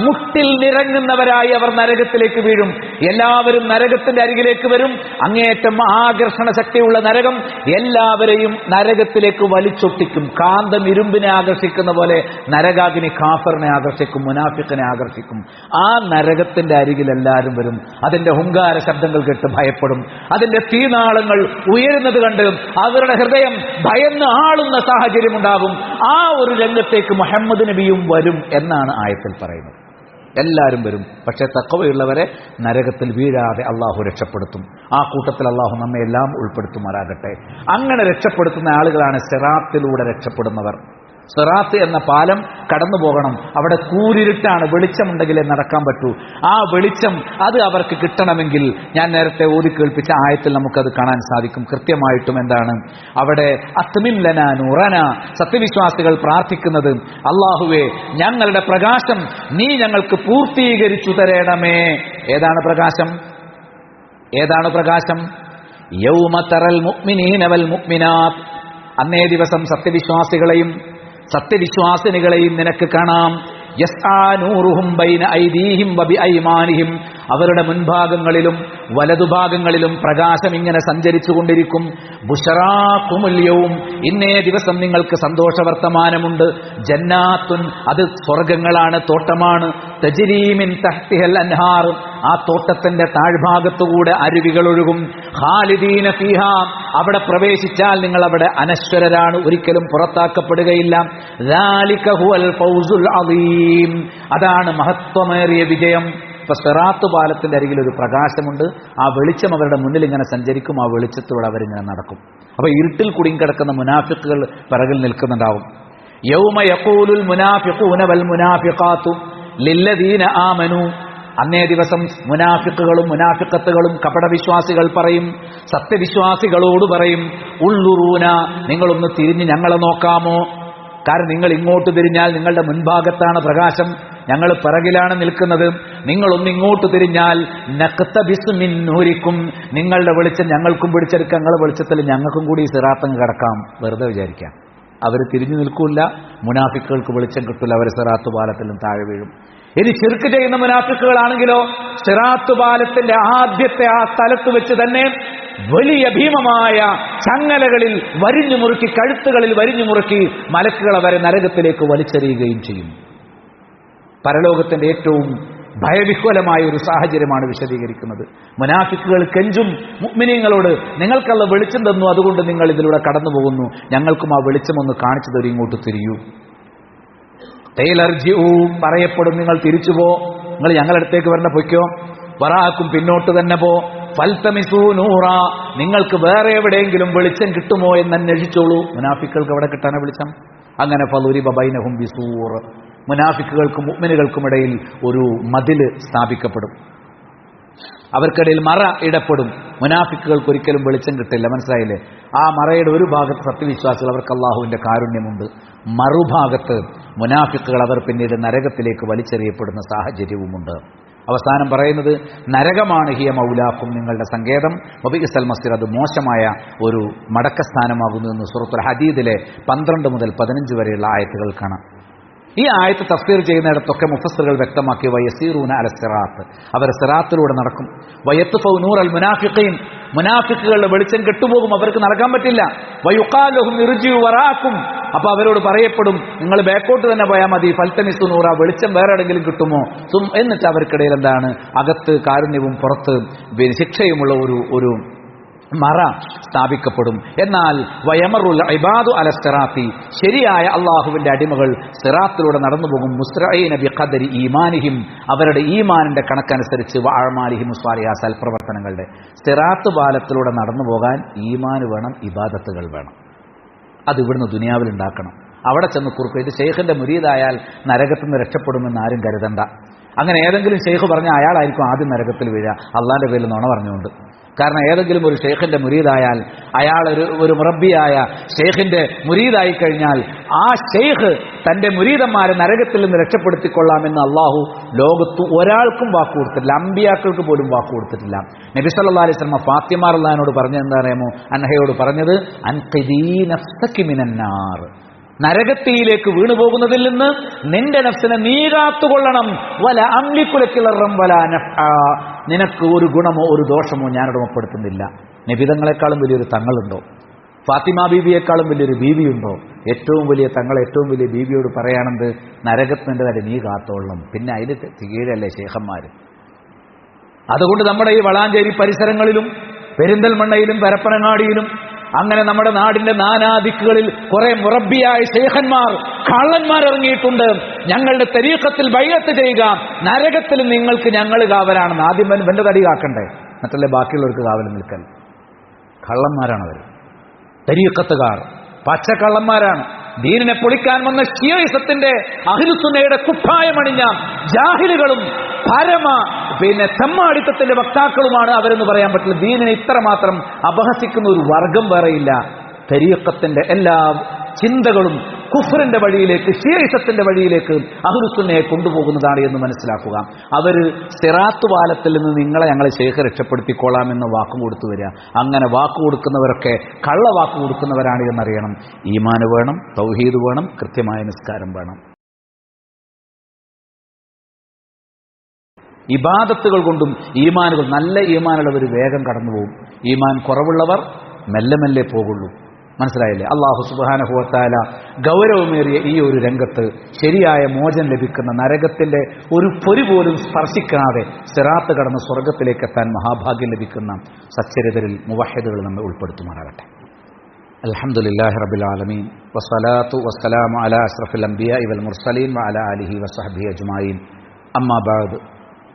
മുട്ടിൽ നിറങ്ങുന്നവരായി അവർ നരകത്തിലേക്ക് വീഴും. എല്ലാവരും നരകത്തിന്റെ അരികിലേക്ക് വരും. അങ്ങേയറ്റം ആകർഷണ ശക്തിയുള്ള നരകം എല്ലാവരെയും നരകത്തിലേക്ക് വലിച്ചൊട്ടിക്കും. കാന്തം ഇരുമ്പിനെ ആകർഷിക്കുന്ന പോലെ നരകാഗ്നി കാഫറിനെ ആകർഷിക്കും, മുനാഫിഖിനെ ആകർഷിക്കും. ആ നരകത്തിന്റെ അരികിൽ എല്ലാവരും വരും. അതിന്റെ ഹുങ്കാര ശബ്ദങ്ങൾ കേട്ട് ഭയപ്പെടും. അതിന്റെ തീനാളങ്ങൾ ഉയരുന്നത് കണ്ട് അവരുടെ ഹൃദയം ഭയന്ന് ആളുന്ന സാഹചര്യം ഉണ്ടാകും. ആ ഒരു രംഗത്തേക്ക് മുഹമ്മദ് നബിയും വരും എന്നാണ് ആയത്തിൽ പറയുന്നത്. എല്ലാവരും വരും. പക്ഷേ തഖ്വയുള്ളവരെ നരകത്തിൽ വീഴാതെ അള്ളാഹു രക്ഷപ്പെടുത്തും. ആ കൂട്ടത്തിൽ അള്ളാഹു നമ്മെ എല്ലാം ഉൾപ്പെടുത്തുമാറാകട്ടെ. അങ്ങനെ രക്ഷപ്പെടുത്തുന്ന ആളുകളാണ് സിറാത്തിലൂടെ രക്ഷപ്പെടുന്നവർ. സിറാത്ത് എന്ന പാലം കടന്നു പോകണം. അവിടെ കൂരിരുട്ടാണ്, വെളിച്ചമുണ്ടെങ്കിലേ നടക്കാൻ പറ്റൂ. ആ വെളിച്ചം അത് അവർക്ക് കിട്ടണമെങ്കിൽ ഞാൻ നേരത്തെ ഓതി കേൾപ്പിച്ച ആയത്തിൽ നമുക്കത് കാണാൻ സാധിക്കും കൃത്യമായിട്ടും. എന്താണ് അവിടെ? അത്മിം ലനാ നൂറന, സത്യവിശ്വാസികൾ പ്രാർത്ഥിക്കുന്നത്, അല്ലാഹുവേ ഞങ്ങളുടെ പ്രകാശം നീ ഞങ്ങൾക്ക് പൂർത്തീകരിച്ചു തരണമേ. ഏതാണ് പ്രകാശം? ഏതാണ് പ്രകാശം? യൗമ തറൽ മുഅ്മിനീന വൽ മുഅ്മിനാത്ത്, അന്നേ ദിവസം സത്യവിശ്വാസികളെയും സത്യവിശ്വാസിനികളെയും നിനക്ക് കാണാം. യസ്ആ നൂറുഹും ബൈന ഐദീഹിം വബിഐമാനിഹിം, അവരുടെ മുൻഭാഗങ്ങളിലും വലതുഭാഗങ്ങളിലും പ്രകാശം ഇങ്ങനെ സഞ്ചരിച്ചു കൊണ്ടിരിക്കും. ബുശറാകുമുൽ യൗം, ഇന്നേ ദിവസം നിങ്ങൾക്ക് സന്തോഷവർത്തമാനമുണ്ട്. ജന്നാത്തുൻ, അത് സ്വർഗങ്ങളാണ്, തോട്ടമാണ്. തജ്രീ മിൻ തഹ്തിഹൽ അൻഹാർ, ആ തോട്ടത്തിന്റെ താഴ്ഭാഗത്തുകൂടെ അരുവികൾ ഒഴുകും. ഖാലിദീന ഫീഹാ, അവിടെ പ്രവേശിച്ചാൽ നിങ്ങൾ അവിടെ അനശ്വരരാണ്, ഒരിക്കലും പുറത്താക്കപ്പെടുകയില്ല. ദാലിക ഹുവൽ ഫൗസുൽ അദീം, അതാണ് മഹത്വമേറിയ വിജയം. ഇപ്പൊ സിറാത്ത് പാലത്തിന്റെ അരികിൽ ഒരു പ്രകാശമുണ്ട്. ആ വെളിച്ചം അവരുടെ മുന്നിൽ ഇങ്ങനെ സഞ്ചരിക്കും. ആ വെളിച്ചത്തോടെ അവരിങ്ങനെ നടക്കും. അപ്പൊ ഇരുട്ടിൽ കുടുങ്ങിക്കിടക്കുന്ന മുനാഫിക്കുകൾ പിറകിൽ നിൽക്കുന്നുണ്ടാവും. യൗമ യഖൂലുൽ മുനാഫിഖൂന വൽ മുനാഫിഖാത്തു ലില്ലദീന ആമനു, അന്നേ ദിവസം മുനാഫിക്കുകളും മുനാഫിക്കത്തുകളും കപടവിശ്വാസികൾ പറയും, സത്യവിശ്വാസികളോട് പറയും, ഉള്ളുറൂന, നിങ്ങളൊന്ന് തിരിഞ്ഞ് ഞങ്ങളെ നോക്കാമോ? കാരണം നിങ്ങൾ ഇങ്ങോട്ട് തിരിഞ്ഞാൽ നിങ്ങളുടെ മുൻഭാഗത്താണ് പ്രകാശം, ഞങ്ങൾ പിറകിലാണ് നിൽക്കുന്നത്. നിങ്ങളൊന്ന് ഇങ്ങോട്ട് തിരിഞ്ഞാൽ നഖ്തബിസ് മിൻ നൂരിക്കും, നിങ്ങളുടെ വെളിച്ചം ഞങ്ങൾക്കും പിടിച്ചെടുക്കാം, നിങ്ങളുടെ വെളിച്ചത്തിൽ ഞങ്ങൾക്കും കൂടി സിറാത്തങ്ങ് കിടക്കാം. വെറുതെ വിചാരിക്കാം. അവർ തിരിഞ്ഞു നിൽക്കൂല, മുനാഫിക്കുകൾക്ക് വെളിച്ചം കിട്ടില്ല, അവർ സിറാത്ത് പാലത്തിലും താഴെ വീഴും. ഇനി ശിർക്ക് ചെയ്യുന്ന മുനാഫിക്കുകളാണെങ്കിലോ സിറാത്ത് പാലത്തിന്റെ ആദ്യത്തെ ആ സ്ഥലത്ത് വെച്ച് തന്നെ വലിയ ഭീമമായ ചങ്ങലകളിൽ വരിഞ്ഞു മുറുക്കി, കഴുത്തുകളിൽ വരിഞ്ഞു മുറുക്കി മലക്കുകൾ അവരെ നരകത്തിലേക്ക് വലിച്ചെറിയുകയും ചെയ്യും. പരലോകത്തിന്റെ ഏറ്റവും ഭയവിഹ്വലമായ ഒരു സാഹചര്യമാണ് വിശദീകരിക്കുന്നത്. മുനാഫിക്കുകൾ കെഞ്ചും മുഅ്മിനീങ്ങളോട്, നിങ്ങൾക്കുള്ള വെളിച്ചം തന്നു, അതുകൊണ്ട് നിങ്ങൾ ഇതിലൂടെ കടന്നു പോകുന്നു, ഞങ്ങൾക്കും ആ വെളിച്ചം ഒന്ന് കാണിച്ചു തരും, ഇങ്ങോട്ട് തിരിയൂ. പറയപ്പെടും, നിങ്ങൾ തിരിച്ചു പോ, നിങ്ങൾ ഞങ്ങളുടെ അടുത്തേക്ക് വരണ പൊയ്ക്കോ. വറാക്കും, പിന്നോട്ട് തന്നെ പോ. ഫൽതമിസൂ നൂറ, നിങ്ങൾക്ക് വേറെ എവിടെയെങ്കിലും വെളിച്ചം കിട്ടുമോ എന്ന് അന്വേഷിച്ചോളൂ. മുനാഫിക്കുകൾക്ക് എവിടെ കിട്ടാനാ വെളിച്ചം? അങ്ങനെ ഫളുരിബ ബൈനഹും ബിസൂർ, മുനാഫിക്കുകൾക്കും മുഅ്മിനുകൾക്കും ഇടയിൽ ഒരു മതിൽ സ്ഥാപിക്കപ്പെടും, അവർക്കിടയിൽ മറ ഇടപെടും. മുനാഫിക്കുകൾക്ക് ഒരിക്കലും വെളിച്ചം കിട്ടില്ല. മനസ്സിലായില്ലേ? ആ മറയുടെ ഒരു ഭാഗത്ത് സത്യവിശ്വാസികൾ, അവർക്ക് അള്ളാഹുവിന്റെ കാരുണ്യമുണ്ട്. മറുഭാഗത്ത് മുനാഫിക്കുകൾ, അവർ പിന്നീട് നരകത്തിലേക്ക് വലിച്ചെറിയപ്പെടുന്ന സാഹചര്യവുമുണ്ട്. അവസാനം പറയുന്നത് നരകമാണ് ഹിയ മൗലാക്കും, നിങ്ങളുടെ സങ്കേതം, വബിഇസൽ മസ്തിർ, അത് മോശമായ ഒരു മടക്കസ്ഥാനമാകുന്നു എന്ന് സൂറത്തുൽ ഹദീദിലെ 12 മുതൽ 15 വരെയുള്ള ആയത്തുകൾ കാണാം. ഈ ആയത്ത് തഫ്സീർ ചെയ്യുന്നിടത്തൊക്കെ മുഫസ്സിറുകൾ വ്യക്തമാക്കി വയസീറൂന അല സിറാത്ത്, അവർ സിറാത്തിലൂടെ നടക്കും. വയത്ഫൗ നൂറൽ മുനാഫിഖീൻ, മുനാഫിക്കുകളുടെ വെളിച്ചം കെട്ടുപോകും, അവർക്ക് നടക്കാൻ പറ്റില്ല. വയുഖാൽ ലഹും ഇർജിഉ വറാഅക്കും, അപ്പോൾ അവരോട് പറയപ്പെടും നിങ്ങൾ ബാക്കോട്ട് തന്നെ പോയാൽ മതി. ഫൽതമിസു നൂറ, വെളിച്ചം വേറെ എവിടെയെങ്കിലും കിട്ടുമോ? എന്നിട്ട് അവർക്കിടയിൽ എന്താണ്, അകത്ത് കാരുണ്യവും പുറത്ത് ശിക്ഷയുമുള്ള ഒരു മറ സ്ഥാപിക്കപ്പെടും. എന്നാൽ വയമറുൽ ഇബാദു അല സിറാത്തി, ശരിയായ അള്ളാഹുവിന്റെ അടിമകൾ സിറാത്തിലൂടെ നടന്നുപോകും. മുസ്റഈന ബിഖദരി ഈമാനിഹിം, അവരുടെ ഈമാനിന്റെ കണക്കനുസരിച്ച്, വഅഅമാലിഹിം സ്വാലിഹ, സൽപ്രവർത്തനങ്ങളുടെ. സിറാത്ത് പാലത്തിലൂടെ നടന്നു പോകാൻ ഈമാൻ വേണം, ഇബാദത്തുകൾ വേണം. അത് ഇവിടുന്ന് ദുനിയാവിൽ ഉണ്ടാക്കണം. അവിടെ ചെന്ന് കുറുക്ക്. ഇത് ഷെയ്ഖിന്റെ മുരീദായാൽ നരകത്തിൽ നിന്ന് രക്ഷപ്പെടുമെന്ന് ആരും കരുതണ്ട. അങ്ങനെ ഏതെങ്കിലും ഷെയ്ഖ് പറഞ്ഞാൽ അയാളായിരിക്കും ആദ്യം നരകത്തിൽ വീഴുക, അള്ളാന്റെ പേരിൽ നുണ പറഞ്ഞുകൊണ്ട്. കാരണം ഏതെങ്കിലും ഒരു ഷെയ്ഖിന്റെ മുരീദായാൽ, അയാൾ ഒരു മുറബ്ബിയായ ഷെയ്ഖിന്റെ മുരീദായി കഴിഞ്ഞാൽ ആ ഷെയ്ഖ് തന്റെ മുരീദന്മാരെ നരകത്തിൽ നിന്ന് രക്ഷപ്പെടുത്തിക്കൊള്ളാമെന്ന് അള്ളാഹു ലോകത്ത് ഒരാൾക്കും വാക്ക് കൊടുത്തിട്ടില്ല, അമ്പിയാക്കൾക്ക് പോലും വാക്ക് കൊടുത്തിട്ടില്ല. നബി സല്ലല്ലാഹു അലൈഹി വസല്ലം ഫാത്തിമ റളിയല്ലാഹു പറഞ്ഞത് എന്താ അറിയാമോ? അൻഹയോട് പറഞ്ഞത് അൻഖിദീ നഫ്സകി മിനന്നാർ, നരകത്തിയിലേക്ക് വീണുപോകുന്നതിൽ നിന്ന് നിന്റെ നഫ്സിനെ നീ കാത്തുകൊള്ളണം. വല അംലിക്കുലക്കിളറും വല നഫ്ആ, നിനക്ക് ഒരു ഗുണമോ ഒരു ദോഷമോ ഞാൻ ഉടമപ്പെടുത്തുന്നില്ല. നബിതങ്ങളെക്കാളും വലിയൊരു തങ്ങളുണ്ടോ? ഫാത്തിമ ബീവിയേക്കാളും വലിയൊരു ബീവിയുണ്ടോ? ഏറ്റവും വലിയ തങ്ങൾ ഏറ്റവും വലിയ ബീവിയോട് പറയാണെന്ത്? നരകത്തിന്റെ തടി നീ കാത്തോളണം. പിന്നെ അതിന് കീഴല്ലേ ശേഖന്മാര്. അതുകൊണ്ട് നമ്മുടെ ഈ വളാഞ്ചേരി പരിസരങ്ങളിലും പെരിന്തൽമണ്ണയിലും പരപ്പനങ്ങാടിയിലും അങ്ങനെ നമ്മുടെ നാടിന്റെ നാനാദിക്കുകളിൽ കുറെ മുറബ്ബിയായ ശൈഖന്മാർ, കള്ളന്മാർ ഇറങ്ങിയിട്ടുണ്ട്. ഞങ്ങളുടെ തരീഖത്തിൽ ബൈഅത്ത് ചെയ്യുക, നരകത്തിൽ നിങ്ങൾക്ക് ഞങ്ങൾ കാവലാണെന്ന്. ആദ്യം എന്റെ തടി കാക്കണ്ടേ, മറ്റല്ലേ ബാക്കിയുള്ളവർക്ക് കാവൽ നിൽക്കാൻ. കള്ളന്മാരാണവർ, തരീഖത്തുകാർ പച്ചക്കള്ളന്മാരാണ്. ദീനിനെ പൊളിക്കാൻ വന്ന ഷിയയിസത്തിന്റെ അഹ്ലുസുന്നയുടെ കുപ്പായമണിഞ്ഞ ജാഹിലുകളും തെമ്മാടിത്തത്തിന്റെ വക്താക്കളുമാണ് അവരെന്ന് പറയാൻ പറ്റില്ല. ദീനിനെ ഇത്രമാത്രം അപഹസിക്കുന്ന ഒരു വർഗം വേറെയില്ല. തരീഖത്തിന്റെ എല്ലാ ചിന്തകളും കുഫറിന്റെ വഴിയിലേക്ക്, ഷിയയിസത്തിന്റെ വഴിയിലേക്ക് അഹ്ലുസുന്നയെ കൊണ്ടുപോകുന്നതാണ് എന്ന് മനസ്സിലാക്കുക. അവര് സിറാത്ത് പാലത്തിൽ നിന്ന് നിങ്ങളെ ഞങ്ങളെ ശേഖ രക്ഷപ്പെടുത്തിക്കൊള്ളാമെന്ന് വാക്ക് കൊടുത്തു വരിക. അങ്ങനെ വാക്ക് കൊടുക്കുന്നവരൊക്കെ കള്ള വാക്ക് കൊടുക്കുന്നവരാണ് എന്നറിയണം. ഈമാൻ വേണം, തൗഹീദ് വേണം, കൃത്യമായ നിസ്കാരം വേണം. ഇബാദത്തുകൾ കൊണ്ടും ഈമാനുകൾ, നല്ല ഈമാനുള്ളവർ വേഗം കടന്നു പോകും. ഈമാൻ കുറവുള്ളവർ മെല്ലെ മെല്ലെ പോകുള്ളൂ. മനസ്സിലായില്ലേ? അല്ലാഹു സുബ്ഹാനഹു വ തആല ഗൗരവമേറിയ ഈ ഒരു രംഗത്ത് ശരിയായ മോചനം ലഭിക്കുന്ന, നരകത്തിന്റെ ഒരു പൊരി പോലും സ്പർശിക്കാതെ സിറാത്ത് കടന്ന് സ്വർഗത്തിലേക്ക് എത്താൻ മഹാഭാഗ്യം ലഭിക്കുന്ന സച്ചരിതരിൽ മുവഹ്ഹിദുകൾ നമ്മെ ഉൾപ്പെടുത്തുമാറാകട്ടെ. അൽഹംദുലില്ലാഹി റബ്ബിൽ ആലമീൻ വസ്സലാത്തു വസ്സലാമു അലാ അഷ്റഫിൽ അംബിയാഇ വൽ മുർസലീൻ വഅലാ ആലിഹി വസഹ്ബിഹി അജ്മഈൻ. അമ്മാ ബഅദ്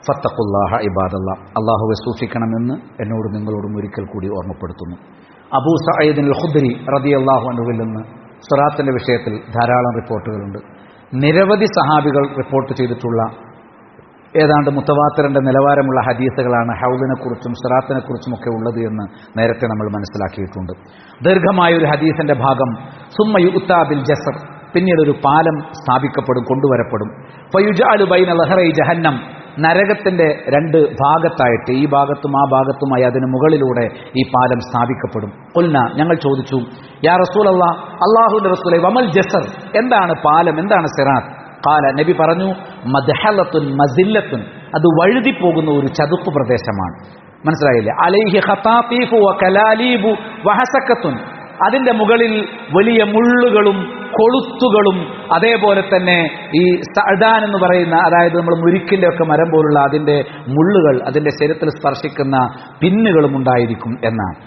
ഫത്തഖുല്ലാഹ ഇബാദല്ലാഹ്. അല്ലാഹുവെ സൂക്ഷിക്കണമെന്ന് എന്നോട് നിങ്ങളോടും ഒരിക്കൽ കൂടി ഓർമ്മപ്പെടുത്തുന്നു. അബൂ സഈദ് അൽ ഖുദ്രി റളിയല്ലാഹു അൻഹുവിൽ നിന്ന് സിറാത്തിന്റെ വിഷയത്തിൽ ധാരാളം റിപ്പോർട്ടുകളുണ്ട്. നിരവധി സഹാബികൾ റിപ്പോർട്ട് ചെയ്തിട്ടുള്ള ഏതാണ്ട് മുത്തവാത്തിറിന്റെ നിലവാരമുള്ള ഹദീസുകളാണ് ഹൗദിനെ കുറിച്ചും സിറാത്തിനെ കുറിച്ചുമൊക്കെ ഉള്ളത് എന്ന് നേരത്തെ നമ്മൾ മനസ്സിലാക്കിയിട്ടുണ്ട്. ദീർഘമായ ഒരു ഹദീസിന്റെ ഭാഗം സുമ്മ യുഅ്താ ബിൽ ജസർ, പിന്നീട് ഒരു പാലം സ്ഥാപിക്കപ്പെടും, കൊണ്ടുവരപ്പെടും. ഫയുജഅലു ബൈന ലഹറൈ ജഹന്നം, നരകത്തിന്റെ രണ്ട് ഭാഗത്തായിട്ട്, ഈ ഭാഗത്തും ആ ഭാഗത്തുമായി അതിന് മുകളിലൂടെ ഈ പാലം സ്ഥാപിക്കപ്പെടും. ഖുൽന, ഞങ്ങൾ ചോദിച്ചു, യാ റസൂലല്ലാഹ്, അല്ലാഹുവിന്റെ റസൂലേ, വമൽ ജസർ, എന്താണ് പാലം, എന്താണ് സിറാത്ത്? ഖാല, നബി പറഞ്ഞു, മദ്ഹലത്തുൻ മസില്ലത്തുൻ, അത് വഴുതി പോകുന്ന ഒരു ചതുപ്പ് പ്രദേശമാണ്. മനസ്സിലായില്ലേ? അലൈഹി ഖതാതീഫു വകലാലീബു വഹസക്കത്തുൻ, അതിന്റെ മുകളിൽ വലിയ മുള്ളുകളും കൊളുത്തുകളും അതേപോലെ തന്നെ ഈ സഅദാൻ എന്ന് പറയുന്ന, അതായത് നമ്മൾ മുരിക്കിന്റെ ഒക്കെ മരം പോലുള്ള അതിന്റെ മുള്ളുകൾ, അതിന്റെ ശരീരത്തിൽ സ്പർശിക്കുന്ന പിന്നുകളും ഉണ്ടായിരിക്കും എന്നാണ്.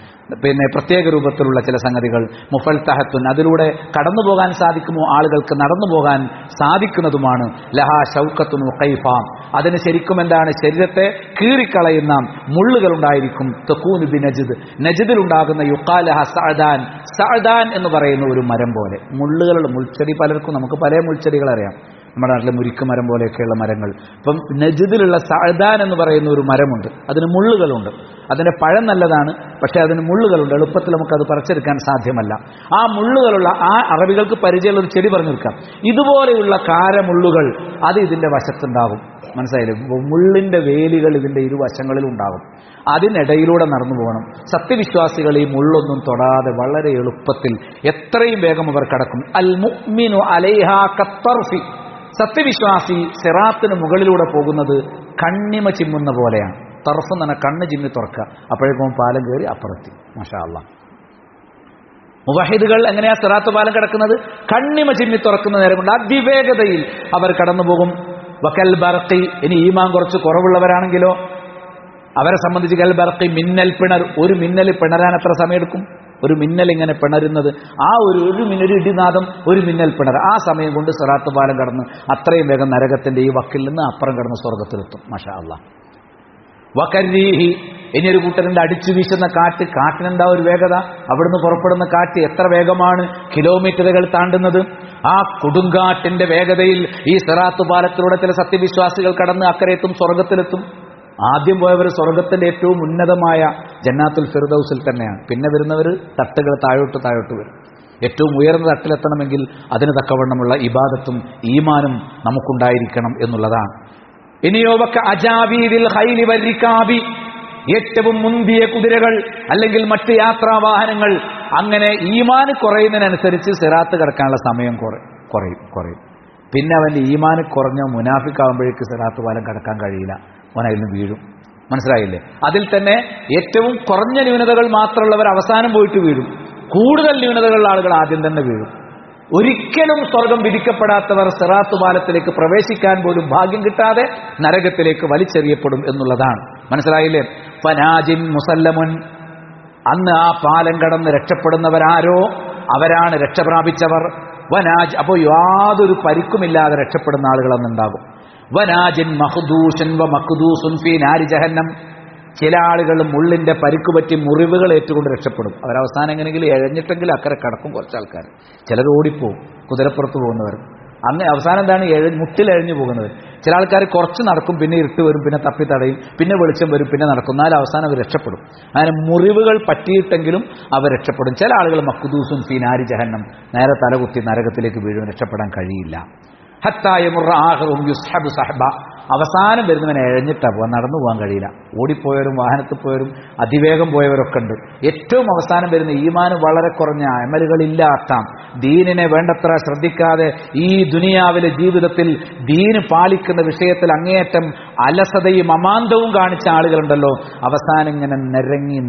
പിന്നെ പ്രത്യേക രൂപത്തിലുള്ള ചില സംഗതികൾ, മുഫൽതഹത്തുൻ, അതിലൂടെ കടന്നു പോകാൻ സാധിക്കുമോ, ആളുകൾക്ക് നടന്നു പോകാൻ സാധിക്കുന്നതുമാണ്. ലഹാ ഷൗക്കത്തുൻ വഖൈഫ, അതിന് ശരിക്കും എന്താണ്, ശരീരത്തെ കീറിക്കളയുന്ന മുള്ളുകൾ ഉണ്ടായിരിക്കും. തകൂനു ബി നജ്ദ്, നജ്ദിലുണ്ടാകുന്ന യുഖാലഹ സഅദാൻ, സഅദാൻ എന്ന് പറയുന്ന ഒരു മരം പോലെ. മുള്ളുകളുടെ മുൾച്ചെടി, പലർക്കും നമുക്ക് പല മുൾച്ചെടികൾ അറിയാം. നമ്മുടെ നാട്ടിലെ മുരിക്ക് മരം പോലെയൊക്കെയുള്ള മരങ്ങൾ. ഇപ്പം നജിദിലുള്ള സഅദാൻ എന്ന് പറയുന്ന ഒരു മരമുണ്ട്, അതിന് മുള്ളുകളുണ്ട്. അതിന്റെ പഴം നല്ലതാണ്, പക്ഷേ അതിന് മുള്ളുകളുണ്ട്, എളുപ്പത്തിൽ നമുക്കത് പറിച്ചെടുക്കാൻ സാധ്യമല്ല. ആ മുള്ളുകളുള്ള, ആ അറബികൾക്ക് പരിചയമുള്ള ഒരു ചെടി പറഞ്ഞു നിൽക്കാം, ഇതുപോലെയുള്ള കാരമുള്ളുകൾ അത് ഇതിന്റെ വശത്തുണ്ടാകും. മനസ്സിലായില്ലേ? മുള്ളിന്റെ വേലികൾ ഇതിന്റെ ഇരുവശങ്ങളിലും ഉണ്ടാകും. അതിനിടയിലൂടെ നടന്നു പോകണം. സത്യവിശ്വാസികൾ ഈ മുള്ളൊന്നും തൊടാതെ വളരെ എളുപ്പത്തിൽ എത്രയും വേഗം അവർ കടക്കും. അൽ മുഅ്മിനു അലൈഹാ കത്തർഫി, സത്യവിശ്വാസി സിറാത്തിന് മുകളിലൂടെ പോകുന്നത് കണ്ണിമ ചിമ്മുന്ന പോലെയാണ്. തർഫ് എന്ന് പറഞ്ഞാൽ കണ്ണ് ചിമ്മി തുറക്കുക, അപ്പോഴേക്കും പാലം കയറി അപ്പുറത്തി. മാഷാ അല്ലാഹ്. മുവഹിദുകൾ എങ്ങനെയാ സിറാത്ത് പാലം കിടക്കുന്നത്? കണ്ണിമ ചിമ്മി തുറക്കുന്ന നേരം കൊണ്ട് അതിവേഗതയിൽ അവർ കടന്നുപോകും. വകൽ ബർഖി, ഇനി ഈമാൻ കുറച്ച് കുറവുള്ളവരാണെങ്കിലോ അവരെ സംബന്ധിച്ച് കൽ ബർഖി, മിന്നൽ പിണർ. ഒരു മിന്നൽ പിണരാൻ എത്ര സമയമെടുക്കും? ഒരു മിന്നൽ ഇങ്ങനെ പിണരുന്നത്, ആ ഒരു ഇടിനാദം, ഒരു മിന്നൽ പിണർ, ആ സമയം കൊണ്ട് സിറാത്ത് പാലം കടന്ന് അത്രയും വേഗം നരകത്തിന്റെ ഈ വക്കിൽ നിന്ന് അപ്പുറം കടന്ന് സ്വർഗത്തിലെത്തും. മാഷാ അല്ലാഹ്. വകരീഹി, ഇനിയൊരു കൂട്ടരുണ്ട് അടിച്ചു വീശുന്ന കാറ്റ്. കാറ്റിനെന്താ ഒരു വേഗത? അവിടുന്ന് പുറപ്പെടുന്ന കാറ്റ് എത്ര വേഗമാണ് കിലോമീറ്ററുകൾ താണ്ടുന്നത്. ആ കൊടുങ്കാറ്റിന്റെ വേഗതയിൽ ഈ സിറാത്ത് പാലത്തിലൂടെ ചില സത്യവിശ്വാസികൾ കടന്ന് അക്കരെത്തും, സ്വർഗത്തിലെത്തും. ആദ്യം പോയവർ സ്വർഗത്തിന്റെ ഏറ്റവും ഉന്നതമായ ജന്നാത്തുൽ ഫിർദൗസിൽ തന്നെയാണ്. പിന്നെ വരുന്നവർ തട്ടുകൾ താഴോട്ട് വരും. ഏറ്റവും ഉയർന്ന തട്ടിലെത്തണമെങ്കിൽ അതിന് തക്കവണ്ണമുള്ള ഇബാദത്തും ഈമാനും നമുക്കുണ്ടായിരിക്കണം എന്നുള്ളതാണ്. ഇനിയോ വക അജാവീദിൽ ഖൈലി വരികാബി, ഏറ്റവും മുന്തിയ കുതിരകൾ അല്ലെങ്കിൽ മറ്റ് യാത്രാവാഹനങ്ങൾ. അങ്ങനെ ഈമാന് കുറയുന്നതിനനുസരിച്ച് സിറാത്ത് കിടക്കാനുള്ള സമയം കുറയും. പിന്നെ അവന്റെ ഈമാന് കുറഞ്ഞ മുനാഫിക്കാവുമ്പോഴേക്ക് സിറാത്ത് പാലം കടക്കാൻ കഴിയില്ല, അവനതിൽ നിന്ന് വീഴും. മനസ്സിലായില്ലേ? അതിൽ തന്നെ ഏറ്റവും കുറഞ്ഞ ന്യൂനതകൾ മാത്രമുള്ളവർ അവസാനം പോയിട്ട് വീഴും. കൂടുതൽ ന്യൂനതകളുള്ള ആളുകൾ ആദ്യം തന്നെ വീഴും. ഒരിക്കലും സ്വർഗം വിധിക്കപ്പെടാത്തവർ സിറാത്ത് പാലത്തിലേക്ക് പ്രവേശിക്കാൻ പോലും ഭാഗ്യം കിട്ടാതെ നരകത്തിലേക്ക് വലിച്ചെറിയപ്പെടും എന്നുള്ളതാണ്. മനസ്സിലായില്ലേ? ഫനാജിൻ മുസല്ലമുൻ, അന്ന് ആ പാലം കടന്ന് രക്ഷപ്പെടുന്നവരാരോ അവരാണ് രക്ഷപ്രാപിച്ചവർ. വനാജ്, അപ്പോൾ യാതൊരു പരിക്കുമില്ലാതെ രക്ഷപ്പെടുന്ന ആളുകളെന്നുണ്ടാകും. വനാജിൻ മഖ്ദൂഷൻ വ മഖ്ദൂസുൻ ഫീ നാരി ജഹന്നം, ചില ആളുകൾ മുള്ളിന്റെ പരിക്ക് പറ്റി മുറിവുകൾ ഏറ്റുകൊണ്ട് രക്ഷപ്പെടും. അവരവസാനം എങ്ങനെയെങ്കിലും എഴഞ്ഞിട്ടെങ്കിൽ അക്കരെ കടക്കും. കുറച്ച് ആൾക്കാർ, ചിലർ ഓടിപ്പോവും, കുതിരപ്പുറത്ത് പോകുന്നവർ. അങ്ങനെ അവസാനം എന്താണ്? മുട്ടിലെഴഞ്ഞു പോകുന്നവർ. ചില ആൾക്കാർ കുറച്ച് നടക്കും, പിന്നെ ഇരുട്ട് വരും, പിന്നെ തപ്പി തടയും, പിന്നെ വെളിച്ചം വരും, പിന്നെ നടക്കും. എന്നാലും അവസാനം അവർ രക്ഷപ്പെടും. അങ്ങനെ മുറിവുകൾ പറ്റിയിട്ടെങ്കിലും അവർ രക്ഷപ്പെടും. ചില ആളുകൾ മഖ്ദൂസുൻ ഫീ നാരി ജഹന്നം, നേരെ തലകുത്തി നരകത്തിലേക്ക് വീഴും, രക്ഷപ്പെടാൻ കഴിയില്ല. അവസാനം വരുന്നവനെ എഴഞ്ഞിട്ടാ പോകാൻ, നടന്നു പോകാൻ കഴിയില്ല. ഓടിപ്പോയവരും വാഹനത്തിൽ പോയവരും അതിവേഗം പോയവരൊക്കെ ഉണ്ട്. ഏറ്റവും അവസാനം വരുന്ന ഈമാന് വളരെ കുറഞ്ഞ അമലുകളില്ലാത്ത, ദീനിനെ വേണ്ടത്ര ശ്രദ്ധിക്കാതെ ഈ ദുനിയാവിലെ ജീവിതത്തിൽ ദീന് പാലിക്കുന്ന വിഷയത്തിൽ അങ്ങേയറ്റം അലസതയും അമാന്തവും കാണിച്ച ആളുകളുണ്ടല്ലോ, അവസാനം ഇങ്ങനെ നിരങ്ങി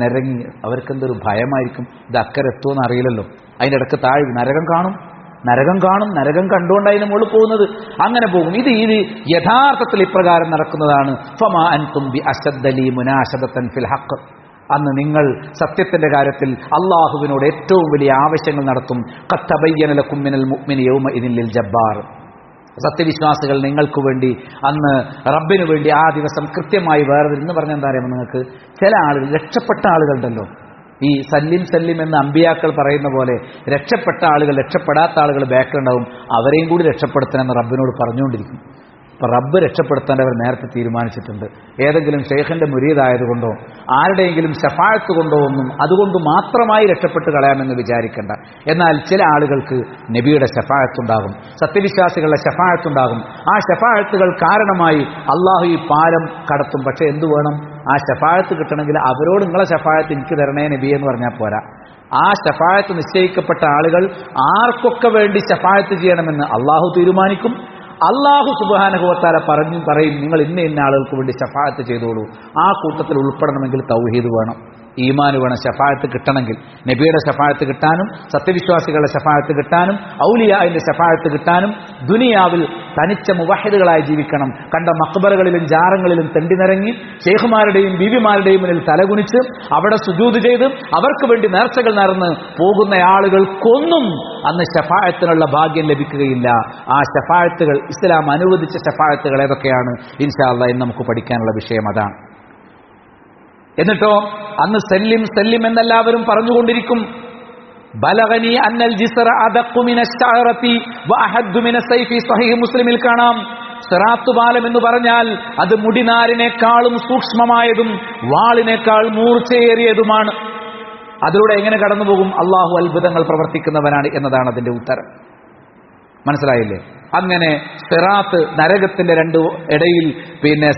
അവർക്കെന്തൊരു ഭയമായിരിക്കും. ഇത് അക്കരെത്തുമെന്ന് അറിയില്ലല്ലോ. അതിൻ്റെ ഇടയ്ക്ക് താഴെ നരകം കാണും. നരകം കണ്ടുകൊണ്ട് അതിന് മുകളിൽ പോകുന്നത്. അങ്ങനെ പോകും. ഇത് യഥാർത്ഥത്തിൽ ഇപ്രകാരം നടക്കുന്നതാണ്. ഫമാ അൻതും ബി അശദ്ദലി മുനാശദതൻ ഫിൽ ഹഖ്, അന്ന് നിങ്ങൾ സത്യത്തിന്റെ കാര്യത്തിൽ അള്ളാഹുവിനോട് ഏറ്റവും വലിയ ആവശ്യങ്ങൾ നടത്തും. ഖദ് തബയ്യന ലക്കും മിനൽ മുഅ്മിനി യൗമഇദിൻ ലിൽ ജബ്ബാർ, സത്യവിശ്വാസികൾ നിങ്ങൾക്ക് വേണ്ടി അന്ന് റബ്ബിനു വേണ്ടി ആ ദിവസം കൃത്യമായി വേർതിരിന്ന് പറഞ്ഞ എന്താ അറിയാമോ നിങ്ങൾക്ക്? ചില ആളുകൾ, രക്ഷപ്പെട്ട ആളുകളുണ്ടല്ലോ, ഈ സല്ലിം എന്ന് അമ്പിയാക്കൾ പറയുന്ന പോലെ രക്ഷപ്പെട്ട ആളുകൾ, രക്ഷപ്പെടാത്ത ആളുകൾ ബാക്കിലുണ്ടാവും. അവരെയും കൂടി രക്ഷപ്പെടുത്തണമെന്ന് റബ്ബിനോട് പറഞ്ഞുകൊണ്ടിരിക്കും. അപ്പം റബ്ബ് രക്ഷപ്പെടുത്താൻ അവർ നേരത്തെ തീരുമാനിച്ചിട്ടുണ്ട്. ഏതെങ്കിലും ഷെയ്ഖിന്റെ മുരീദായതുകൊണ്ടോ ആരുടെയെങ്കിലും ശഫാഅത്ത് കൊണ്ടോ ഒന്നും അതുകൊണ്ട് മാത്രമായി രക്ഷപ്പെട്ട് കളയാമെന്ന് വിചാരിക്കേണ്ട. എന്നാൽ ചില ആളുകൾക്ക് നബിയുടെ ശഫാഅത്തുണ്ടാകും, സത്യവിശ്വാസികളുടെ ശഫാഅത്തുണ്ടാകും. ആ ശഫാഅത്തുകൾ കാരണമായി അള്ളാഹു ഈ പാലം കടത്തും. പക്ഷെ എന്തു വേണം? ആ ശഫാഅത്ത് കിട്ടണമെങ്കിൽ അവരോട് നിങ്ങളെ ശഫാഅത്ത് എനിക്ക് തരണേ നബിയെ എന്ന് പറഞ്ഞാൽ പോരാ. ആ ശഫാഅത്ത് നിശ്ചയിക്കപ്പെട്ട ആളുകൾ ആർക്കൊക്കെ വേണ്ടി ശഫാഅത്ത് ചെയ്യണമെന്ന് അള്ളാഹു തീരുമാനിക്കും. അള്ളാഹു സുബ്ഹാനഹു വ തആല പറയും നിങ്ങൾ ഇന്ന ആളുകൾക്ക് വേണ്ടി ശഫാഅത്ത് ചെയ്തോളൂ. ആ കൂട്ടത്തിൽ ഉൾപ്പെടണമെങ്കിൽ തൗഹീദ് വേണം, ഈമാൻ വേണം. ശഫാഅത്ത് കിട്ടണമെങ്കിൽ നബിയുടെ ശഫാഅത്ത് കിട്ടാനും സത്യവിശ്വാസികളുടെ ശഫാഅത്ത് കിട്ടാനും ഔലിയാഇന്റെ ശഫാഅത്ത് കിട്ടാനും ദുനിയാവിൽ തനിച്ച മുവഹിദുകളായി ജീവിക്കണം. കണ്ട മഖ്ബറകളിലും ജാറങ്ങളിലും തെണ്ടിനിറങ്ങി ശൈഖുമാരുടെയും ബീവിമാരുടെയും മുന്നിൽ തലകുനിച്ച് അവിടെ സുജൂദ് ചെയ്ത് അവർക്ക് വേണ്ടി നേർച്ചകൾ നടന്ന് പോകുന്ന ആളുകൾക്കൊന്നും അന്ന് ശഫാഅത്തിനുള്ള ഭാഗ്യം ലഭിക്കുകയില്ല. ആ ശഫാഅത്തുകൾ, ഇസ്ലാം അനുവദിച്ച ശഫാഅത്തുകൾ ഏതൊക്കെയാണ്? ഇൻഷാ അല്ലാഹ് ഇന്ന് നമുക്ക് പഠിക്കാനുള്ള വിഷയം അതാണ്. എന്നിട്ടോ അന്ന് സല്ലിം എന്നെല്ലാവരും പറഞ്ഞുകൊണ്ടിരിക്കും. ബലഗനി അന്നൽ ജിസ്റ അദഖു മിനശ് ശഅറതി വഅഹദ്ദു മിനസ് സൈഫി സ്വഹീഹ് മുസ്ലിമിൽ കാണാം. സിറാത്ത് പാലം എന്ന് പറഞ്ഞാൽ അത് മുടിനാരിനേക്കാളും സൂക്ഷ്മമായതും വാളിനേക്കാൾ മൂർച്ചയേറിയതുമാണ്. അതിലൂടെ എങ്ങനെ കടന്നുപോകും? അള്ളാഹു അത്ഭുതങ്ങൾ പ്രവർത്തിക്കുന്നവനാണ് എന്നതാണ് അതിന്റെ ഉത്തരം. മനസ്സിലായില്ലേ? അങ്ങനെ സിറാത്ത് നരകത്തിന്റെ രണ്ടു ഇടയിൽ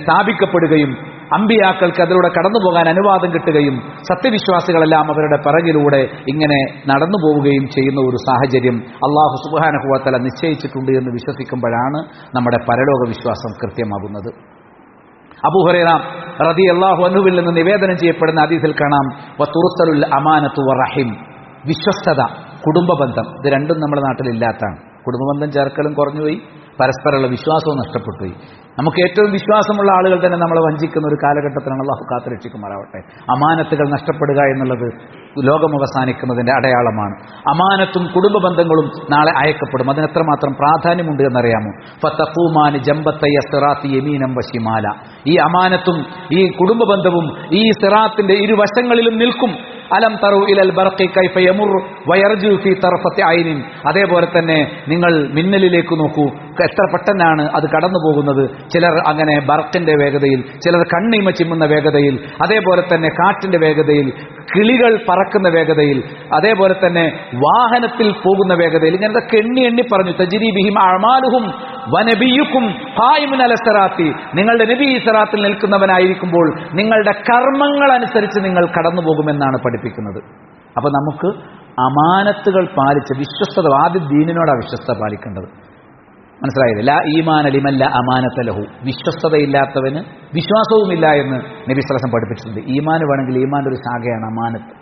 സ്ഥാപിക്കപ്പെടുകയും അമ്പിയാക്കൾക്ക് അതിലൂടെ കടന്നുപോകാൻ അനുവാദം കിട്ടുകയും സത്യവിശ്വാസികളെല്ലാം അവരുടെ പിറകിലൂടെ ഇങ്ങനെ നടന്നു പോവുകയും ചെയ്യുന്ന ഒരു സാഹചര്യം അല്ലാഹു സുബ്ഹാനഹു വ തആല നിശ്ചയിച്ചിട്ടുണ്ട് എന്ന് വിശ്വസിക്കുമ്പോഴാണ് നമ്മുടെ പരലോക വിശ്വാസം കൃത്യമാകുന്നത്. അബൂ ഹുറൈറ റളിയല്ലാഹു അൻഹുവിൽ നിന്ന് നിവേദനം ചെയ്യപ്പെടുന്ന ഹദീസിൽ കാണാം, വതുർസലുൽ അമാനത്തു വറഹിം, വിശ്വസ്തത, കുടുംബബന്ധം, ഇത് രണ്ടും നമ്മുടെ നാട്ടിലില്ലാത്തതാണ്. കുടുംബബന്ധം ചേർക്കലും കുറഞ്ഞുപോയി, പരസ്പരമുള്ള വിശ്വാസവും നഷ്ടപ്പെട്ടുപോയി. നമുക്ക് ഏറ്റവും വിശ്വാസമുള്ള ആളുകൾ തന്നെ നമ്മളെ വഞ്ചിക്കുന്ന ഒരു കാലഘട്ടത്തിലാണ്. അല്ലാഹു കാത്തുരക്ഷിക്കുമാറാവട്ടെ. അമാനത്തുകൾ നഷ്ടപ്പെടുക എന്നുള്ളത് ലോകം അവസാനിക്കുന്നതിന്റെ അടയാളമാണ്. അമാനത്തും കുടുംബ ബന്ധങ്ങളും നാളെ അയക്കപ്പെടും. അതിനെത്രമാത്രം പ്രാധാന്യമുണ്ട് എന്നറിയാമോ? ഫതഖൂമാനി ജംബത്തയ സിറാത്തി യമീനം വശിമാല. ഈ അമാനത്തും ഈ കുടുംബ ബന്ധവും ഈ സിറാത്തിന്റെ ഇരുവശങ്ങളിലും നിൽക്കും. അലം തറു ഇലൽ ബർഖി കൈഫ യമർ വയർജു ഫീ തർഫത്തി ഐനിൻ. അതേപോലെ തന്നെ നിങ്ങൾ മിന്നലിലേക്ക് നോക്കൂ, എത്ര പെട്ടെന്നാണ് അത് കടന്നു പോകുന്നത്. ചിലർ അങ്ങനെ ബർക്കിന്റെ വേഗതയിൽ, ചിലർ കണ്ണിമ ചിമ്മുന്ന വേഗതയിൽ, അതേപോലെ തന്നെ കാറ്റിന്റെ വേഗതയിൽ, കിളികൾ പറക്കുന്ന വേഗതയിൽ, അതേപോലെ തന്നെ വാഹനത്തിൽ പോകുന്ന വേഗതയിൽ, ഇങ്ങനത്തെ എണ്ണി എണ്ണി പറഞ്ഞു. തജ്രി ബിഹിം അഅമാലുഹും വനബിയുക്കും ഖായിമുൻ അല സിറാത്തി. നിങ്ങളുടെ നബി ഈ സിറാത്തിൽ നിൽക്കുന്നവനായിരിക്കുമ്പോൾ നിങ്ങളുടെ കർമ്മങ്ങൾ അനുസരിച്ച് നിങ്ങൾ കടന്നു പോകുമെന്നാണ് പഠിപ്പിക്കുന്നത്. അപ്പൊ നമുക്ക് അമാനത്തുകൾ പാലിച്ച വിശ്വസ്തത, ആദ്യം ദീനിനോടാണ് വിശ്വസ്തത പാലിക്കേണ്ടത്. മനസ്സിലായില്ലേ? ലാ ഈമാന ലിമൻ ലാ അമാനത ലഹു. വിശ്വസ്തതയില്ലാത്തവന് വിശ്വാസവുമില്ല എന്ന് നബി സ്വല്ലല്ലാഹു അലൈഹി വസല്ലം പഠിപ്പിച്ചിട്ടുണ്ട്. ഈമാൻ വേണമെങ്കിൽ ഈമാന്റെ ഒരു ശാഖയാണ് അമാനത്ത്.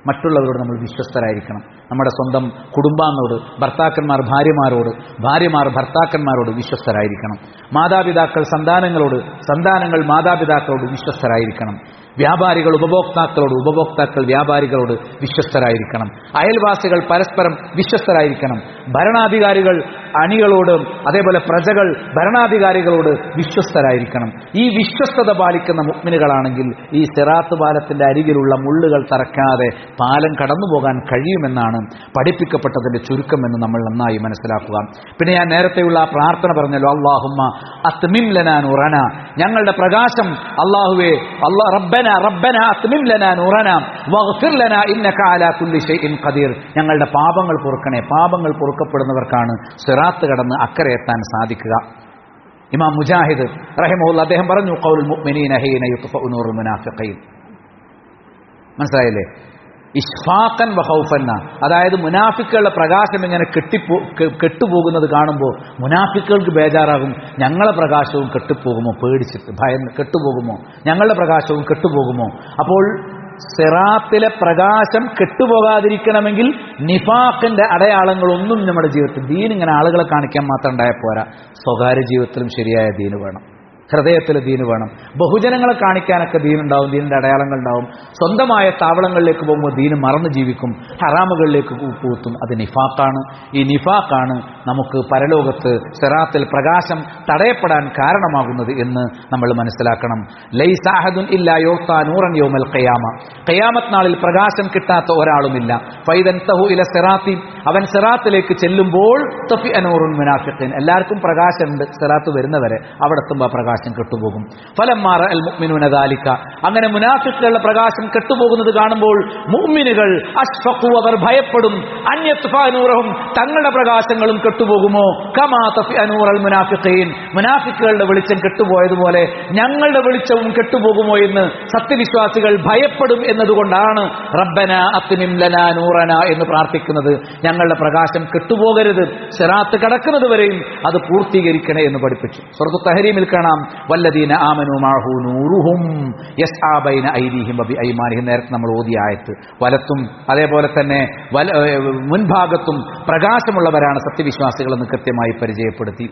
മറ്റുള്ളവരോട് നമ്മൾ വിശ്വസ്തരായിരിക്കണം. നമ്മുടെ സ്വന്തം കുടുംബാംഗങ്ങളോട്, ഭർത്താക്കന്മാർ ഭാര്യമാരോട്, ഭാര്യമാർ ഭർത്താക്കന്മാരോട് വിശ്വസ്തരായിരിക്കണം. മാതാപിതാക്കൾ സന്താനങ്ങളോട്, സന്താനങ്ങൾ മാതാപിതാക്കളോട് വിശ്വസ്തരായിരിക്കണം. വ്യാപാരികൾ ഉപഭോക്താക്കളോട്, ഉപഭോക്താക്കൾ വ്യാപാരികളോട് വിശ്വസ്തരായിരിക്കണം. അയൽവാസികൾ പരസ്പരം വിശ്വസ്തരായിരിക്കണം. ഭരണാധികാരികൾ അണികളോട്, അതേപോലെ പ്രജകൾ ഭരണാധികാരികളോട് വിശ്വസ്തരായിരിക്കണം. ഈ വിശ്വസ്തത പാലിക്കുന്ന മുഅ്മിനുകളാണെങ്കിൽ ഈ സിറാത്ത് പാലത്തിന്റെ അരികിലുള്ള മുള്ളുകൾ തറക്കാതെ പാലം കടന്നുപോകാൻ കഴിയുമെന്നാണ് പഠിപ്പിക്കപ്പെട്ടതിന്റെ ചുരുക്കമെന്ന് നമ്മൾ നന്നായി മനസ്സിലാക്കുക. പിന്നെ ഞാൻ നേരത്തെയുള്ള ആ പ്രാർത്ഥന പറഞ്ഞല്ലോ, അല്ലാഹുമ്മ അത്മിം ലനാ നൂറന, ഞങ്ങളുടെ പ്രകാശം അല്ലാഹുവേ, റബ്ബന അത്മിം ലനാ നൂറന വഗ്ഫിർ ലനാ ഇന്നക അലാ കുല്ലി ഷൈഇൻ ഖദീർ. ഞങ്ങളുടെ പാപങ്ങൾ പൊറുക്കണേ. പാപങ്ങൾ പൊറുക്കപ്പെടുന്നവർക്കാണ് സിറാത്ത് കടന്ന് അക്കരെ എത്താൻ സാധിക്കുക. ഇമാം മുജാഹിദ് റഹിമഹുല്ലാഹ് അദ്ദേഹം പറഞ്ഞു, ഖൗലുൽ മുഅ്മിനീന ഹീന യുത്ഫഉ നൂറുൽ മുനാഫിഖീൻ. മനസ്സിലായില്ലേ? ഇഷ്ഫാഖൻ വഖൗഫന്ന, അതായത് മുനാഫിക്കുകളുടെ പ്രകാശം ഇങ്ങനെ കെട്ടുപോകുന്നത് കാണുമ്പോൾ മുനാഫിക്കുകൾക്ക് ബേജാറാകും. ഞങ്ങളെ പ്രകാശവും കെട്ടുപോകുമോ, പേടിച്ചിട്ട് ഭയന്ന് കെട്ടുപോകുമോ, ഞങ്ങളുടെ പ്രകാശവും കെട്ടുപോകുമോ. അപ്പോൾ സിറാത്തിലെ പ്രകാശം കെട്ടുപോകാതിരിക്കണമെങ്കിൽ നിഫാഖിന്റെ അടയാളങ്ങളൊന്നും നമ്മുടെ ജീവിതത്തിൽ, ദീൻ ഇങ്ങനെ ആളുകളെ കാണിക്കാൻ മാത്രം ഉണ്ടായാൽ പോരാ, സ്വകാര്യ ജീവിതത്തിലും ശരിയായ ദീന് വേണം, ഹൃദയത്തിൽ ദീന് വേണം. ബഹുജനങ്ങളെ കാണിക്കാനൊക്കെ ദീനുണ്ടാവും, ദീനിന്റെ അടയാളങ്ങൾ ഉണ്ടാവും. സ്വന്തമായ താവളങ്ങളിലേക്ക് പോകുമ്പോൾ ദീന് മറന്നു ജീവിക്കും, ഹറാമുകളിലേക്ക് പൂത്തും. അത് നിഫാഖാണ്. ഈ നിഫാഖാണ് നമുക്ക് പരലോകത്ത് സിറാത്തിൽ പ്രകാശം തടയപ്പെടാൻ കാരണമാകുന്നത് എന്ന് നമ്മൾ മനസ്സിലാക്കണം. ലൈസ അഹദുൻ ഇല്ലാ യുഅ്താ നൂറൻ യൗമൽ ഖിയാമ. ഖിയാമത്ത് നാളിൽ പ്രകാശം കിട്ടാത്ത ഒരാളുമില്ല. ഫൈദൻതഹു ഇല സിറാത്തി, അവൻ സിറാത്തിലേക്ക് ചെല്ലുമ്പോൾ തഫിഅ നൂറുൽ മുനാഫിഖീൻ. എല്ലാവർക്കും പ്രകാശമുണ്ട്, സിറാത്ത് വരുന്നവരെ. അവിടെ എത്തുമ്പോൾ പ്രകാശം കെട്ടുപോകും. ഫലമ്മാ റഅൽ മുഅ്മിനൂന ദാലിക, അങ്ങനെ മുനാഫിഖുകളുടെ പ്രകാശം കെട്ടുപോകുന്നത് കാണുമ്പോൾ മുഅ്മിനുകൾ അഷ്ഫഖു, അവർ ഭയപ്പെടും. അൻ യത്ഫഅ നൂറഹും, തങ്ങളുടെ പ്രകാശങ്ങളും കെട്ടുപോകുമോ. കമാ തഫിഅ നൂറൽ മുനാഫിഖീൻ, മുനാഫിഖുകളുടെ വെളിച്ചം കെട്ടുപോയതുപോലെ ഞങ്ങളുടെ വെളിച്ചവും കെട്ടുപോകുമോ എന്ന് സത്യവിശ്വാസികൾ ഭയപ്പെടും. എന്നതുകൊണ്ടാണ് റബ്ബന അത്മിം ലനാ നൂറന എന്ന് പ്രാർത്ഥിക്കുന്നത്. ഞങ്ങളുടെ പ്രകാശം കെട്ടുപോകരുത്, സിറാത്ത് കടക്കുന്നത് വരെയും അത് പൂർത്തീകരിക്കണേ എന്ന് പഠിപ്പിച്ചു. സൂറത്തു തഹരീമിൽ കാണാം, വല്ലദീന ആമനൂ മഅഹു നൂറുഹും യസ്ആ ബൈന ഐദീഹിം വബിഐമാനിഹിം. നേരത്തെ നമ്മൾ ഓതിയ ആയത്ത്. വലത്തും അതേപോലെ തന്നെ മുൻഭാഗത്തും പ്രകാശമുള്ളവരാണ് സത്യവിശ്വാസികൾ എന്ന് കൃത്യമായി പരിചയപ്പെടുത്തി.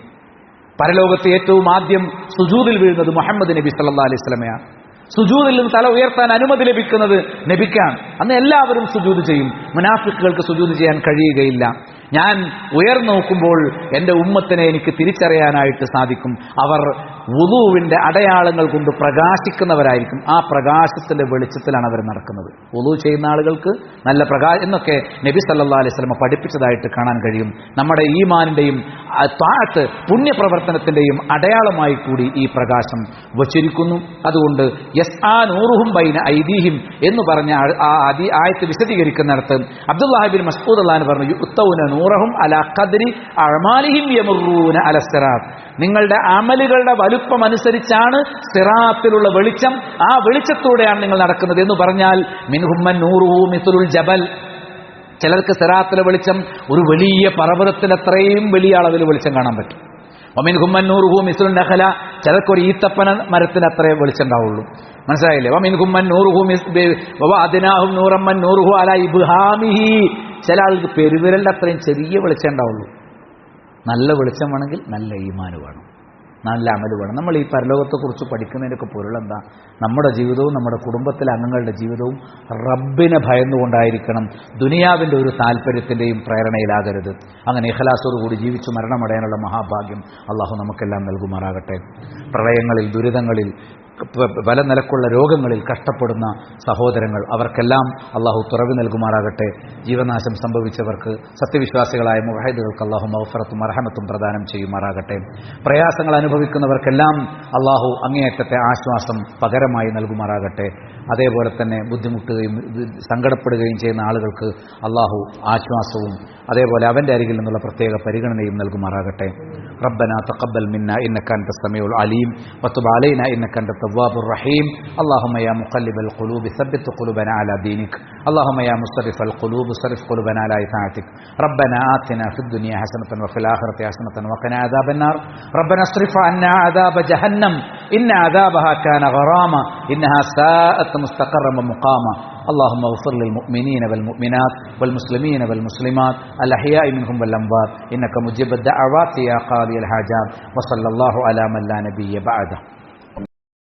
പരലോകത്ത് ഏറ്റവും ആദ്യം സുജൂദിൽ വീഴുന്നത് മുഹമ്മദ് നബി സല്ലല്ലാഹു അലൈഹി വസല്ലമയാണ്. സുജൂദിൽ നിന്ന് തല ഉയർത്താൻ അനുമതി ലഭിക്കുന്നത് നബിക്കാണ്. അന്ന് എല്ലാവരും സുജൂദ് ചെയ്യും. മുനാഫിക്കുകൾക്ക് സുജൂദ് ചെയ്യാൻ കഴിയുകയില്ല. ഞാൻ ഉയർന്നു നോക്കുമ്പോൾ എൻ്റെ ഉമ്മത്തിനെ എനിക്ക് തിരിച്ചറിയാനായിട്ട് സാധിക്കും. അവർ വുളൂവിന്റെ അടയാളങ്ങൾ കൊണ്ട് പ്രകാശിക്കുന്നവരായിരിക്കും. ആ പ്രകാശത്തിന്റെ വെളിച്ചത്തിലാണ് അവർ നടക്കുന്നത്. വുളൂ ചെയ്യുന്ന ആളുകൾക്ക് നല്ല എന്നൊക്കെ നബി സല്ലല്ലാഹു അലൈഹി വസല്ലം പഠിപ്പിച്ചതായിട്ട് കാണാൻ കഴിയും. നമ്മുടെ ഈമാനിന്റെയും ത്വാഅത്ത് പുണ്യപ്രവർത്തനത്തിന്റെയും അടയാളമായി കൂടി ഈ പ്രകാശം വച്ചിരിക്കുന്നു. അതുകൊണ്ട് യസ്ആ നൂറുഹും ബൈന ഐദീഹിം എന്ന് പറഞ്ഞ ആ ആയത്ത് വിശദീകരിക്കുന്നിടത്ത് അബ്ദുല്ലാഹി ബിൻ മസ്ഊദ് റളിയല്ലാഹു പറഞ്ഞു, യുത്തൗന നൂറഹും അലാ ഖദ്രി അഅമാലിഹിം യമറൂന അല സിറാത്ത്. നിങ്ങളുടെ അമലുകളുടെ വലുപ്പം അനുസരിച്ചാണ് സിറാത്തിലുള്ള വെളിച്ചം. ആ വെളിച്ചത്തോടെയാണ് നിങ്ങൾ നടക്കുന്നത് എന്ന് പറഞ്ഞാൽ മിൻഹും മൻ നൂറുഹു മിസ്ലുൽ ജബൽ. ചിലർക്ക് സിറാത്തിലെ വെളിച്ചം ഒരു വലിയ പർവ്വതത്തിനത്രയും വലിയ അളവിൽ വെളിച്ചം കാണാൻ പറ്റും. വമിൻഹും മൻ നൂറുഹു മിസ്ലുൻ നഖല. ചിലർക്ക് ഒരു ഈത്തപ്പന മരത്തിന് അത്രേ വെളിച്ചം ഉണ്ടാവുള്ളൂ. മനസ്സിലായില്ലേ? വമിൻഹും മൻ നൂറുഹു വഅദ്നാഹും നൂറൻ മൻ നൂറുഹു അലാ ഇബ്ഹാമിഹി. ചില ആൾക്ക് പെരുവിരലിന്റെ അത്രയും ചെറിയ വെളിച്ചം ഉണ്ടാവുള്ളൂ. നല്ല വെളിച്ചം വേണമെങ്കിൽ നല്ല ഈമാൻ വേണം, നല്ല അമല് വേണം. നമ്മൾ ഈ പരലോകത്തെക്കുറിച്ച് പഠിക്കുന്നതിൻ്റെയൊക്കെ പൊരുളെന്താ? നമ്മുടെ ജീവിതവും നമ്മുടെ കുടുംബത്തിലെ അംഗങ്ങളുടെ ജീവിതവും റബ്ബിനെ ഭയന്നുകൊണ്ടായിരിക്കണം. ദുനിയാവിൻ്റെ ഒരു താല്പര്യത്തിൻ്റെയും പ്രേരണയിലാകരുത്. അങ്ങനെ ഇഖ്ലാസോടുകൂടി ജീവിച്ചു മരണമടയാനുള്ള മഹാഭാഗ്യം അള്ളാഹു നമുക്കെല്ലാം നൽകുമാറാകട്ടെ. പ്രളയങ്ങളിൽ, ദുരിതങ്ങളിൽ, പല നിലക്കുള്ള രോഗങ്ങളിൽ കഷ്ടപ്പെടുന്ന സഹോദരങ്ങൾ, അവർക്കെല്ലാം അള്ളാഹു തുറവി നൽകുമാറാകട്ടെ. ജീവനാശം സംഭവിച്ചവർക്ക്, സത്യവിശ്വാസികളായ മുവഹിദുകൾക്ക് അള്ളാഹു മഗ്ഫിറത്തും മർഹമത്തും പ്രദാനം ചെയ്യുമാറാകട്ടെ. പ്രയാസങ്ങൾ അനുഭവിക്കുന്നവർക്കെല്ലാം അള്ളാഹു അങ്ങേയറ്റത്തെ ആശ്വാസം പകരമായി നൽകുമാറാകട്ടെ. അതേപോലെ തന്നെ ബുദ്ധിമുട്ടുകയും സങ്കടപ്പെടുകയും ചെയ്യുന്ന ആളുകൾക്ക് അള്ളാഹു ആശ്വാസവും അതേപോലെ അവൻ്റെ അരികിൽ നിന്നുള്ള പ്രത്യേക പരിഗണനയും നൽകുമാറാകട്ടെ. റബ്ബനാ തഖബ്ബൽ മിന്നാ ഇന്നക അൻതസ് സമീഉൽ അലീം വതുബ് അലൈനാ ഇന്നക അൻതത് തവ്വാബുർ റഹീം. അല്ലാഹുമ്മ യാ മുഖല്ലിബൽ ഖുലൂബി സബ്ബിത് ഖുലൂബനാ അലാ ദീനിക്. അല്ലാഹുമ്മ യാ മുസ്തറിഫൽ ഖുലൂബ് സറിഫ് ഖുലൂബനാ അലാ ഇതാഅതിക്. റബ്ബനാ ആതിനാ ഫിദ് ദുനിയ ഹസനതൻ വഫിൽ ആഖിറതി ഹസനതൻ വഖിനാ അദാബന്നാർ. റബ്ബനാ അസ്രിഫ് അന്നാ അദാബ ജഹന്നം ഇന്ന അദാബഹാ കാന ഗറാമ ഇന്നഹാ സാഅത് മുസ്തഖറൻ വമുഖാമ. اللهم اغفر للمؤمنين والمؤمنات والمسلمين والمسلمات الأحياء منهم والأموات إنك مجيب الدعوات يا قاضي الحاجات. وصلى الله على من لا نبي بعده.